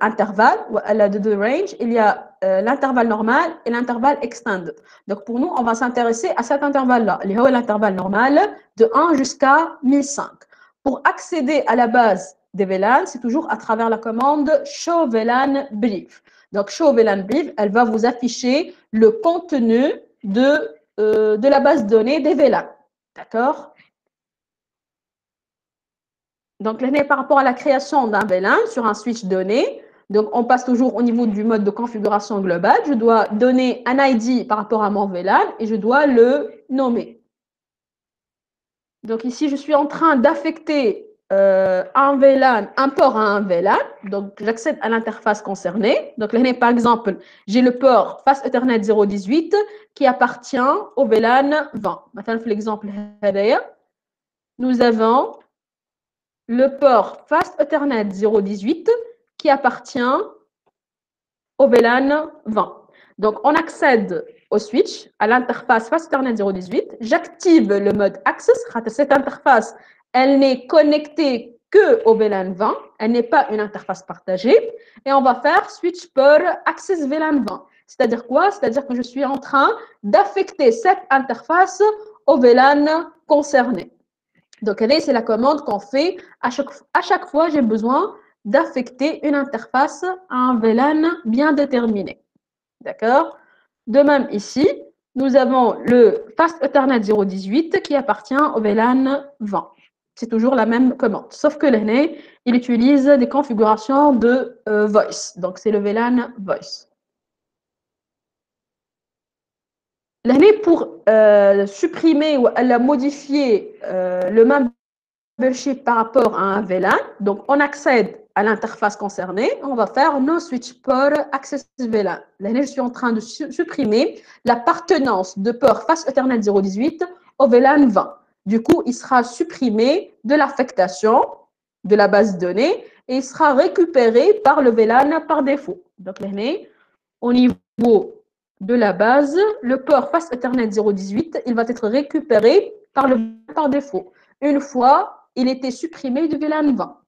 intervalles, ou de deux ranges. Il y a l'intervalle normal et l'intervalle extended. Donc, pour nous, on va s'intéresser à cet intervalle-là. L'intervalle normal de 1 jusqu'à 1005. Pour accéder à la base des VLAN, c'est toujours à travers la commande show VLAN brief. Donc, show VLAN brief, elle va vous afficher le contenu de la base de données des VLAN. D'accord? Donc, là, par rapport à la création d'un VLAN sur un switch donné, donc on passe toujours au niveau du mode de configuration globale. Je dois donner un ID par rapport à mon VLAN et je dois le nommer. Donc ici, je suis en train d'affecter un VLAN, un port à un VLAN. Donc, j'accède à l'interface concernée. Donc, là, par exemple, j'ai le port face Ethernet 018 qui appartient au VLAN 20. Maintenant, l'exemple, nous avons le port Fast Ethernet 018 qui appartient au VLAN 20. Donc, on accède au switch, à l'interface Fast Ethernet 018. J'active le mode Access. Cette interface, elle n'est connectée qu'au VLAN 20. Elle n'est pas une interface partagée. Et on va faire switch port Access VLAN 20. C'est-à-dire quoi? C'est-à-dire que je suis en train d'affecter cette interface au VLAN concerné. Donc, c'est la commande qu'on fait à chaque fois j'ai besoin d'affecter une interface à un VLAN bien déterminé. D'accord? De même ici, nous avons le Fast Ethernet 018 qui appartient au VLAN 20. C'est toujours la même commande, sauf que l'année, il utilise des configurations de voice. Donc, c'est le VLAN voice. L'année pour supprimer ou modifier le membership par rapport à un VLAN, donc on accède à l'interface concernée, on va faire no switch port access VLAN. L'année, je suis en train de supprimer l'appartenance de port Fast Ethernet 018 au VLAN 20. Du coup, il sera supprimé de l'affectation de la base de données et il sera récupéré par le VLAN par défaut. Donc, l'année, au niveau de la base, le port Fast Ethernet 018, il va être récupéré par défaut. Une fois, il était supprimé du VLAN 20.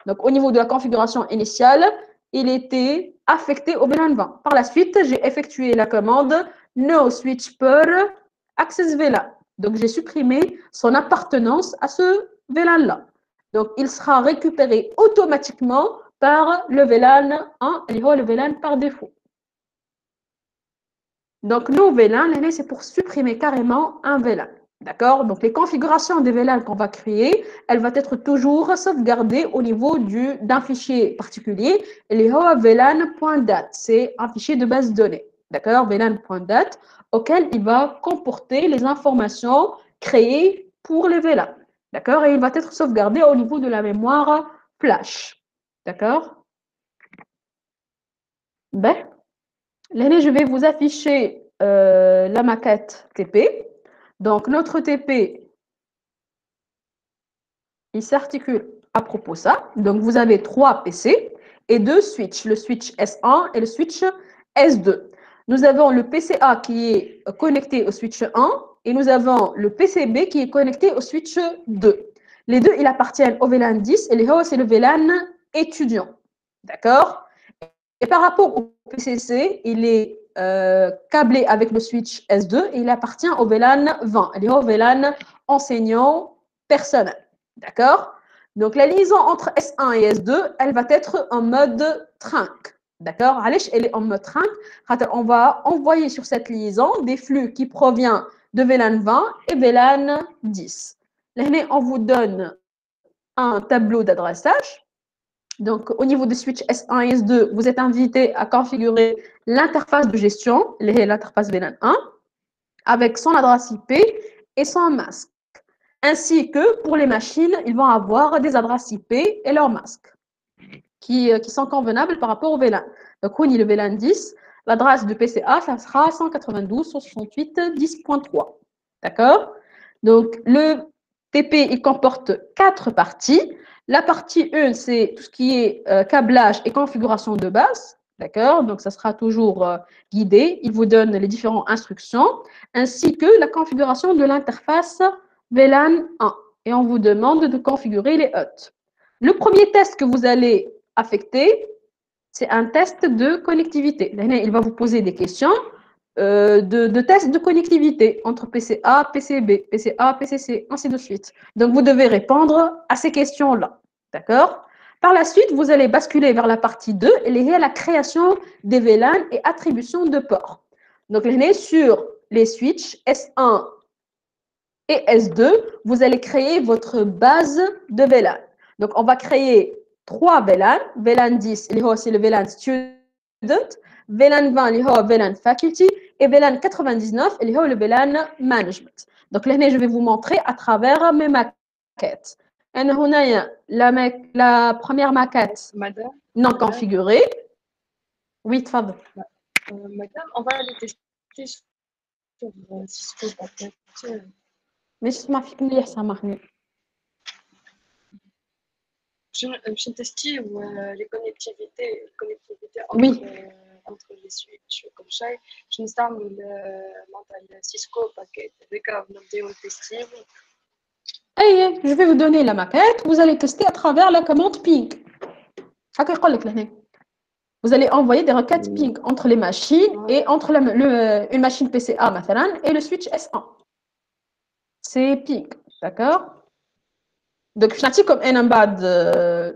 Donc, au niveau de la configuration initiale, il était affecté au VLAN 20. Par la suite, j'ai effectué la commande no switch port access VLAN. Donc, j'ai supprimé son appartenance à ce VLAN-là. Donc, il sera récupéré automatiquement par le VLAN 1, le VLAN par défaut. Donc, nos VLAN, c'est pour supprimer carrément un VLAN. D'accord? Donc, les configurations des VLAN qu'on va créer, elles vont être toujours sauvegardées au niveau d'un fichier particulier. Les VLAN.dat, c'est un fichier de base de données. D'accord? VLAN.dat, auquel il va comporter les informations créées pour les VLAN. D'accord? Et il va être sauvegardé au niveau de la mémoire flash. D'accord? Ben, là, je vais vous afficher la maquette TP. Donc, notre TP, qui s'articule à propos de ça. Donc, vous avez 3 PC et 2 switches, le switch S1 et le switch S2. Nous avons le PCA qui est connecté au switch 1 et nous avons le PCB qui est connecté au switch 2. Les deux, ils appartiennent au VLAN 10 et les autres, c'est le VLAN étudiant. D'accord? Et par rapport au PCC, il est câblé avec le switch S2 et il appartient au VLAN 20, et au VLAN enseignant personnel. D'accord? Donc, la liaison entre S1 et S2, elle va être en mode trunk. D'accord? Elle est en mode trunk. On va envoyer sur cette liaison des flux qui proviennent de VLAN 20 et VLAN 10. Là, on vous donne un tableau d'adressage. Donc, au niveau du switch S1 et S2, vous êtes invité à configurer l'interface de gestion, l'interface VLAN 1, avec son adresse IP et son masque. Ainsi que pour les machines, ils vont avoir des adresses IP et leurs masques qui sont convenables par rapport au VLAN. Donc, on y le VLAN 10, l'adresse de PCA, ça sera 192.168.10.3. D'accord? Donc, le TP, il comporte 4 parties. La partie 1, c'est tout ce qui est câblage et configuration de base. D'accord? Donc, ça sera toujours guidé. Il vous donne les différentes instructions, ainsi que la configuration de l'interface VLAN 1. Et on vous demande de configurer les hôtes. Le premier test que vous allez affecter, c'est un test de connectivité. Il va vous poser des questions de tests de connectivité entre PCA, PCB, PCA, PCC, ainsi de suite. Donc, vous devez répondre à ces questions-là. D'accord? Par la suite, vous allez basculer vers la partie 2 et liée à la création des VLAN et attribution de ports. Donc, sur les switches S1 et S2, vous allez créer votre base de VLAN. Donc, on va créer 3 VLAN. VLAN 10, c'est le VLAN Student. VLAN 20, le VLAN Faculty. Et VLAN 99, le VLAN Management. Donc, là, je vais vous montrer à travers mes maquettes. La première maquette Madame, non configurée. Oui, tfadl. madame, on va aller tester sur Cisco Packet. مش ما فيك مليح سامحني. Je tester les connectivités Oui. entre les switches comme ça. Je installe le Cisco Packet avec un vidéo testing. Hey, je vais vous donner la maquette. Vous allez tester à travers la commande ping. Vous allez envoyer des requêtes ping entre les machines et entre une machine PCA et le switch S1. C'est ping, d'accord? Donc, je n'ai comme un embed,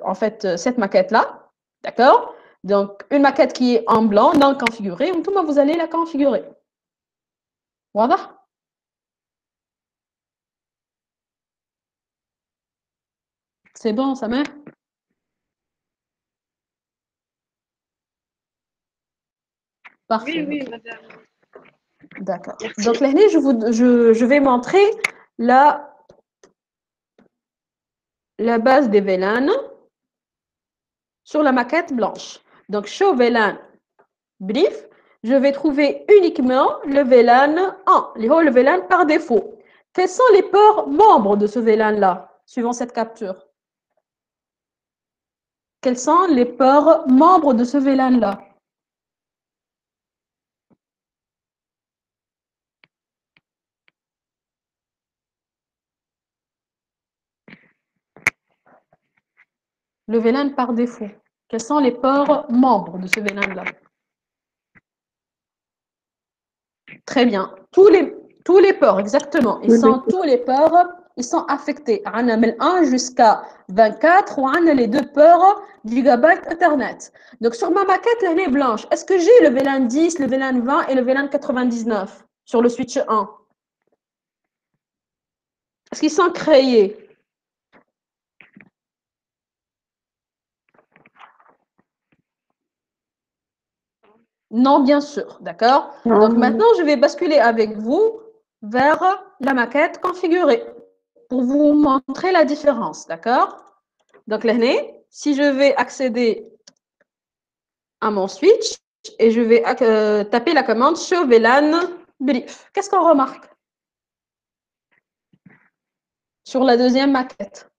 en fait, cette maquette-là, d'accord? Donc, une maquette qui est en blanc, non configurée, et tout, vous allez la configurer. Voilà. C'est bon, ça met? Parfait. Oui, madame. D'accord. Donc, là, je vais montrer la base des VLAN sur la maquette blanche. Donc, show VLAN brief, je vais trouver uniquement le VLAN 1, le VLAN par défaut. Quels sont les ports membres de ce VLAN-là, suivant cette capture? Quels sont les ports membres de ce VLAN-là? Le VLAN par défaut. Quels sont les ports membres de ce VLAN-là? Très bien. Tous les ports, exactement. Tous les ports, ils sont affectés. On a 1 jusqu'à 24 ou on a les 2 ports gigabyte Ethernet. Donc, sur ma maquette, elle est blanche. Est-ce que j'ai le VLAN 10, le VLAN 20 et le VLAN 99 sur le switch 1? Est-ce qu'ils sont créés? Non, bien sûr, d'accord? Donc maintenant, je vais basculer avec vous vers la maquette configurée pour vous montrer la différence, d'accord? Donc là, si je vais accéder à mon switch et je vais taper la commande show VLAN brief, qu'est-ce qu'on remarque sur la deuxième maquette?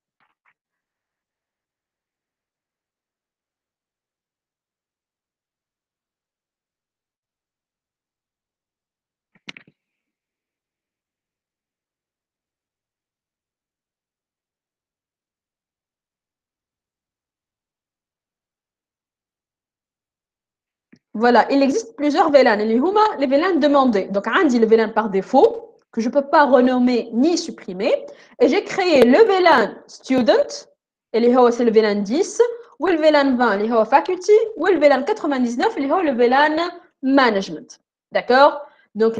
Voilà, il existe plusieurs VLAN. Les VLAN demandés. Donc, on dit le VLAN par défaut, que je ne peux pas renommer ni supprimer. Et j'ai créé le VLAN student, et c'est le VLAN 10, ou le VLAN 20, اللي هو faculty, ou le VLAN 99, اللي هو le VLAN management. D'accord? Donc,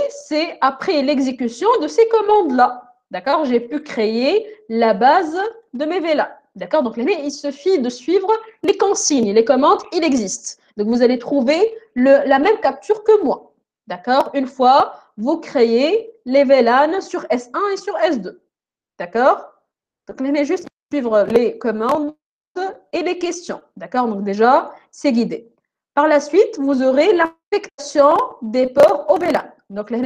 c'est après l'exécution de ces commandes-là. D'accord? J'ai pu créer la base de mes VLAN. D'accord? Donc, il suffit de suivre les consignes, les commandes, il existe. Donc, vous allez trouver la même capture que moi. D'accord? Une fois, vous créez les VLAN sur S1 et sur S2. D'accord? Donc, vous allez juste suivre les commandes et les questions. D'accord? Donc, déjà, c'est guidé. Par la suite, vous aurez l'affectation des ports au VLAN. Donc, là,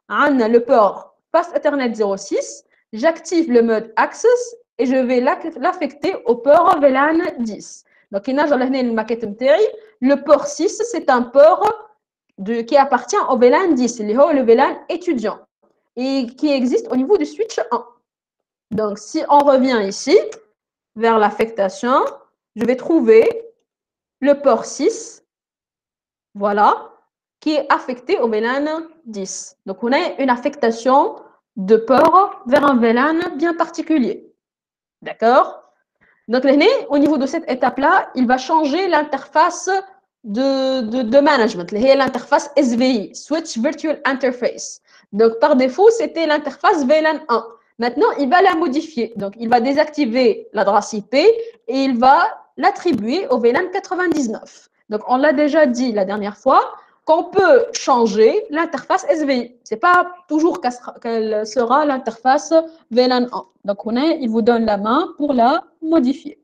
on a le port Fast Ethernet 06. J'active le mode Access et je vais l'affecter au port VLAN 10. Donc, le port 6, c'est un port qui appartient au VLAN 10, le VLAN étudiant, et qui existe au niveau du switch 1. Donc, si on revient ici, vers l'affectation, je vais trouver le port 6, voilà, qui est affecté au VLAN 10. Donc, on a une affectation de port vers un VLAN bien particulier. D'accord? Donc, au niveau de cette étape-là, il va changer l'interface de management, l'interface SVI, Switch Virtual Interface. Donc, par défaut, c'était l'interface VLAN 1. Maintenant, il va la modifier. Donc, il va désactiver l'adresse IP et il va l'attribuer au VLAN 99. Donc, on l'a déjà dit la dernière fois qu'on peut changer l'interface SVI. Ce n'est pas toujours qu'elle sera l'interface VLAN 1. Donc, il vous donne la main pour la modifier.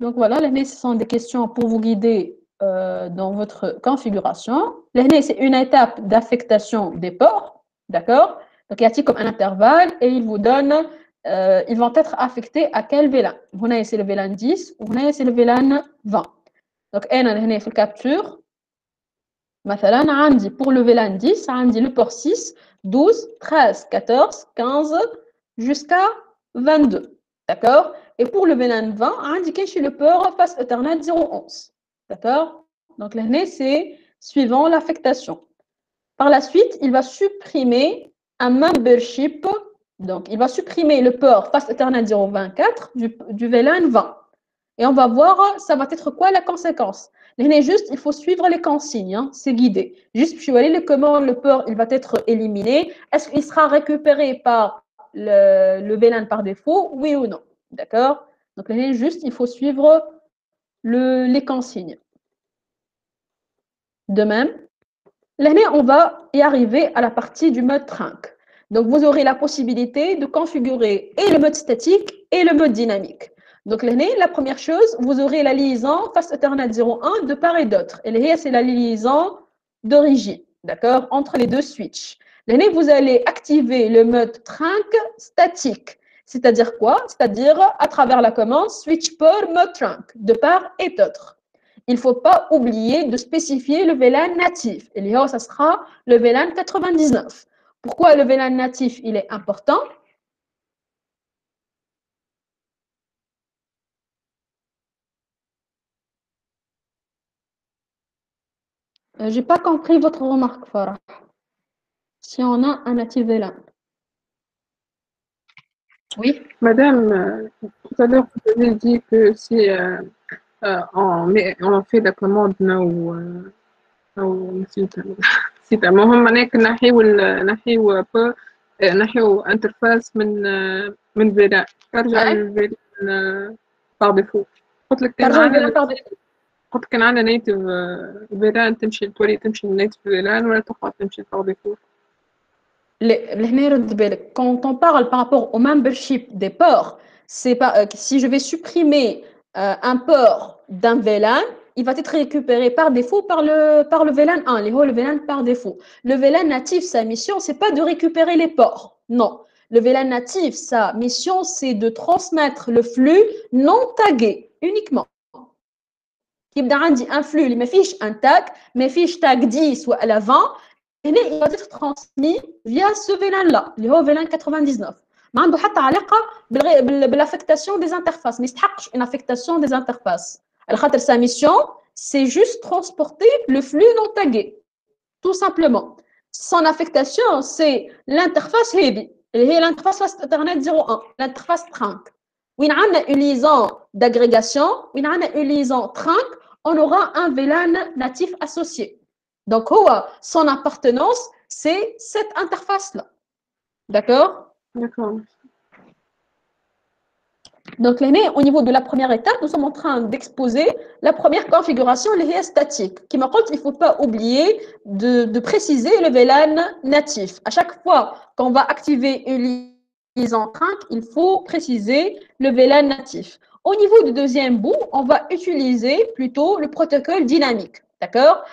Donc, voilà, ce sont des questions pour vous guider dans votre configuration. C'est une étape d'affectation des ports, d'accord? Donc, il y a comme un intervalle et il vous donne, ils vont être affectés à quel VLAN? C'est le VLAN 10 ou c'est le VLAN 20. Donc, on a le capture. Pour le VLAN 10, on dit le port 6, 12, 13, 14, 15 jusqu'à 22. D'accord? Et pour le VLAN 20, on indiqué chez le port Fast Ethernet 011. D'accord? Donc, là, c'est suivant l'affectation. Par la suite, il va supprimer un membership. Donc, il va supprimer le port Fast Ethernet 024 du VLAN 20. Et on va voir, ça va être quoi la conséquence. Juste, il faut suivre les consignes, hein, c'est guidé. Juste, je vais aller comment le port il va être éliminé. Est-ce qu'il sera récupéré par le VLAN par défaut, oui ou non? D'accord? Donc, juste, il faut suivre les consignes. De même, là, on va y arriver à la partie du mode trunk. Donc, vous aurez la possibilité de configurer et le mode statique et le mode dynamique. Donc, la première chose, vous aurez la liaison Fast Ethernet 01 de part et d'autre. Et c'est la liaison d'origine, d'accord, entre les deux switches. Vous allez activer le mode trunk statique. C'est-à-dire quoi? C'est-à-dire à travers la commande switch port mode trunk de part et d'autre. Il ne faut pas oublier de spécifier le VLAN natif. Et là, ça sera le VLAN 99. Pourquoi le VLAN natif il est important? Je n'ai pas compris votre remarque, Farah. Si on a un natif VLAN. Oui. Madame, tout à l'heure, vous avez dit que si on fait la commande أو نسيت المهم هناك نحيو انترفاس من فيلان ترجع للفيلان باغ ديفو قلت لك كان عندنا نيتف فيلان تولي تمشي للنيتف فيلان ولا تقعد تمشي باغ ديفو. Quand on parle par rapport au membership des ports, c'est pas si je vais supprimer un port d'un VLAN, il va être récupéré par défaut par le VLAN 1, le VLAN par défaut. Le VLAN natif, sa mission, c'est pas de récupérer les ports. Non. Le VLAN natif, sa mission, c'est de transmettre le flux non tagué uniquement. Il y a un flux, il me fiche un tag, me fiche tag 10 ou à l'avant, et il va être transmis via ce VLAN-là, le VLAN 99. ما عنده حتى علاقة بالaffectation des interfaces. ما يستحقش une affectation des interfaces. على خاطر sa mission, c'est juste transporter le flux non tagué, tout simplement. Son affectation, c'est l'interface HEBI, l'interface face Ethernet 0.1, l'interface trunk. Où il y a une liaison d'agrégation, où il y a une liaison trunk, on aura un VLAN natif associé. Donc, son appartenance, c'est cette interface-là. D'accord? D'accord. Donc, au niveau de la première étape, nous sommes en train d'exposer la première configuration, les statique. Qui m'a dit qu'il ne faut pas oublier de préciser le VLAN natif. À chaque fois qu'on va activer une liaison trunk, il faut préciser le VLAN natif. Au niveau du deuxième bout, on va utiliser plutôt le protocole dynamique. D'accord?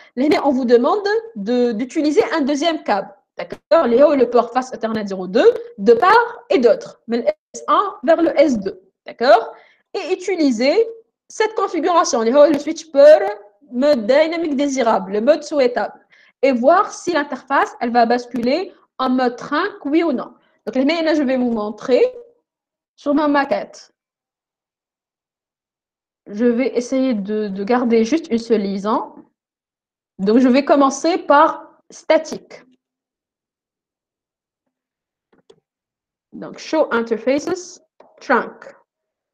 On vous demande d'utiliser un deuxième câble. D'accord? Le port face Ethernet 02 de part et d'autre. Mais le S1 vers le S2. D'accord? Et utiliser cette configuration, le switch peur, mode dynamique désirable, le mode souhaitable, et voir si l'interface, elle va basculer en mode trunk, oui ou non. Donc, là, je vais vous montrer sur ma maquette. Je vais essayer de garder juste une seule liaison. Donc, je vais commencer par statique. Donc, show interfaces, trunk.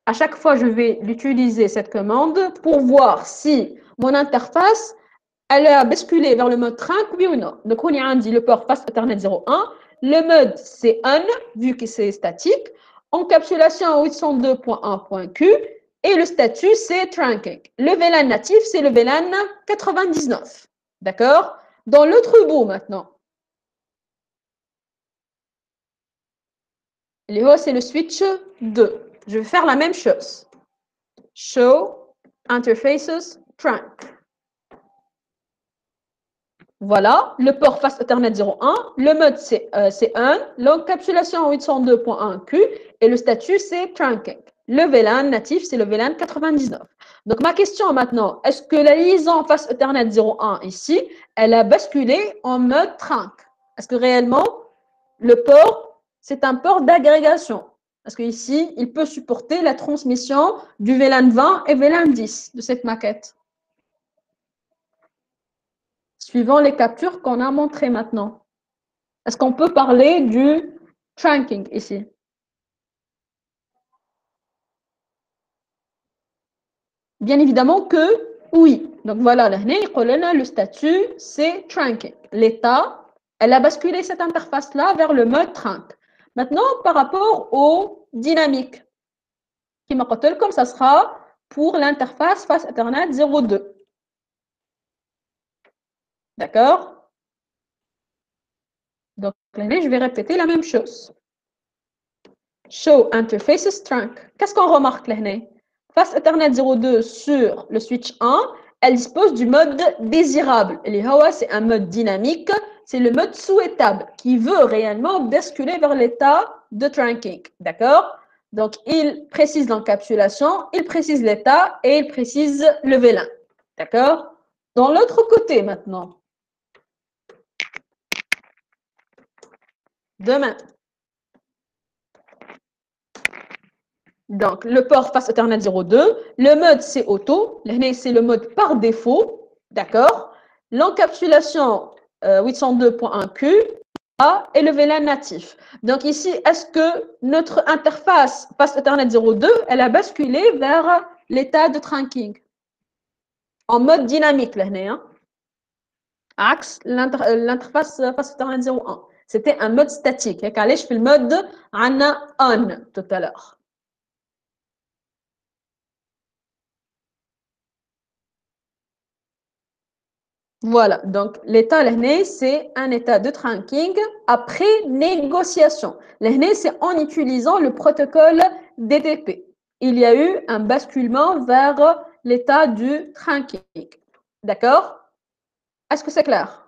À chaque fois, je vais l'utiliser cette commande pour voir si mon interface, elle a basculé vers le mode trunk, oui ou non. Donc, on y a dit le port face Ethernet 01. Le mode, c'est on, vu que c'est statique. Encapsulation 802.1.q. Et le statut, c'est trunking. Le VLAN natif, c'est le VLAN 99. D'accord? Dans l'autre bout, maintenant. C'est le switch 2. Je vais faire la même chose. Show interfaces trunk. Voilà, le port face Ethernet 01, le mode c'est on, l'encapsulation 802.1q et le statut c'est trunking. Le VLAN natif c'est le VLAN 99. Donc ma question maintenant, est-ce que la liaison face Ethernet 01 ici, elle a basculé en mode trunk? Est-ce que réellement le port c'est un port d'agrégation? Parce qu'ici, il peut supporter la transmission du VLAN 20 et VLAN 10 de cette maquette. Suivant les captures qu'on a montrées maintenant. Est-ce qu'on peut parler du trunking ici? Bien évidemment que oui. Donc voilà, le statut, c'est trunking. L'état, elle a basculé cette interface-là vers le mode trunk. Maintenant, par rapport au dynamique, qui m'a comme ça sera pour l'interface face Ethernet 02. D'accord? Donc, je vais répéter la même chose. Show interfaces trunk. Qu'est-ce qu'on remarque là? Face Ethernet 02 sur le switch 1, elle dispose du mode désirable. C'est un mode dynamique, c'est le mode souhaitable qui veut réellement basculer vers l'état de trunking. D'accord? Donc, il précise l'encapsulation, il précise l'état et il précise le VLAN. D'accord? Dans l'autre côté maintenant. Demain. Donc, le port face Ethernet 02, le mode c'est auto, c'est le mode par défaut, d'accord? L'encapsulation 802.1q et le VLAN natif. Donc ici, est-ce que notre interface face Ethernet 02, elle a basculé vers l'état de trunking en mode dynamique, axe l'interface face Ethernet 01. C'était un mode statique. Je fais le mode on tout à l'heure. Voilà, donc l'état, c'est un état de trunking après négociation. C'est en utilisant le protocole DTP. Il y a eu un basculement vers l'état du trunking. D'accord? Est-ce que c'est clair?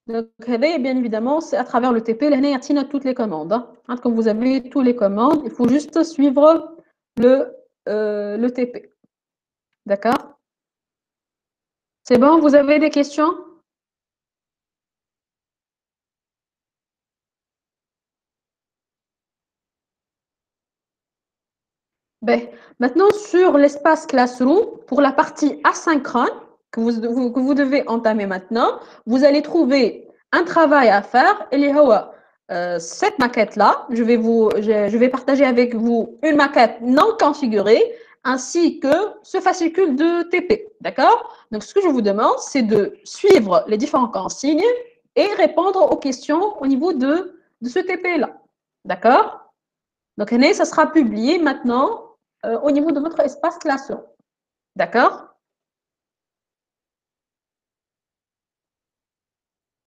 Donc, bien évidemment, c'est à travers le TP, il y a toutes les commandes. Quand vous avez toutes les commandes, il faut juste suivre le TP. D'accord? C'est bon, vous avez des questions? Ben, maintenant, sur l'espace Classroom, pour la partie asynchrone que vous devez entamer maintenant, vous allez trouver un travail à faire. Et cette maquette-là, je vais partager avec vous une maquette non configurée ainsi que ce fascicule de TP. D'accord? Donc, ce que je vous demande, c'est de suivre les différents consignes et répondre aux questions au niveau de ce TP-là. D'accord? Donc, ça sera publié maintenant au niveau de votre espace Classroom. D'accord?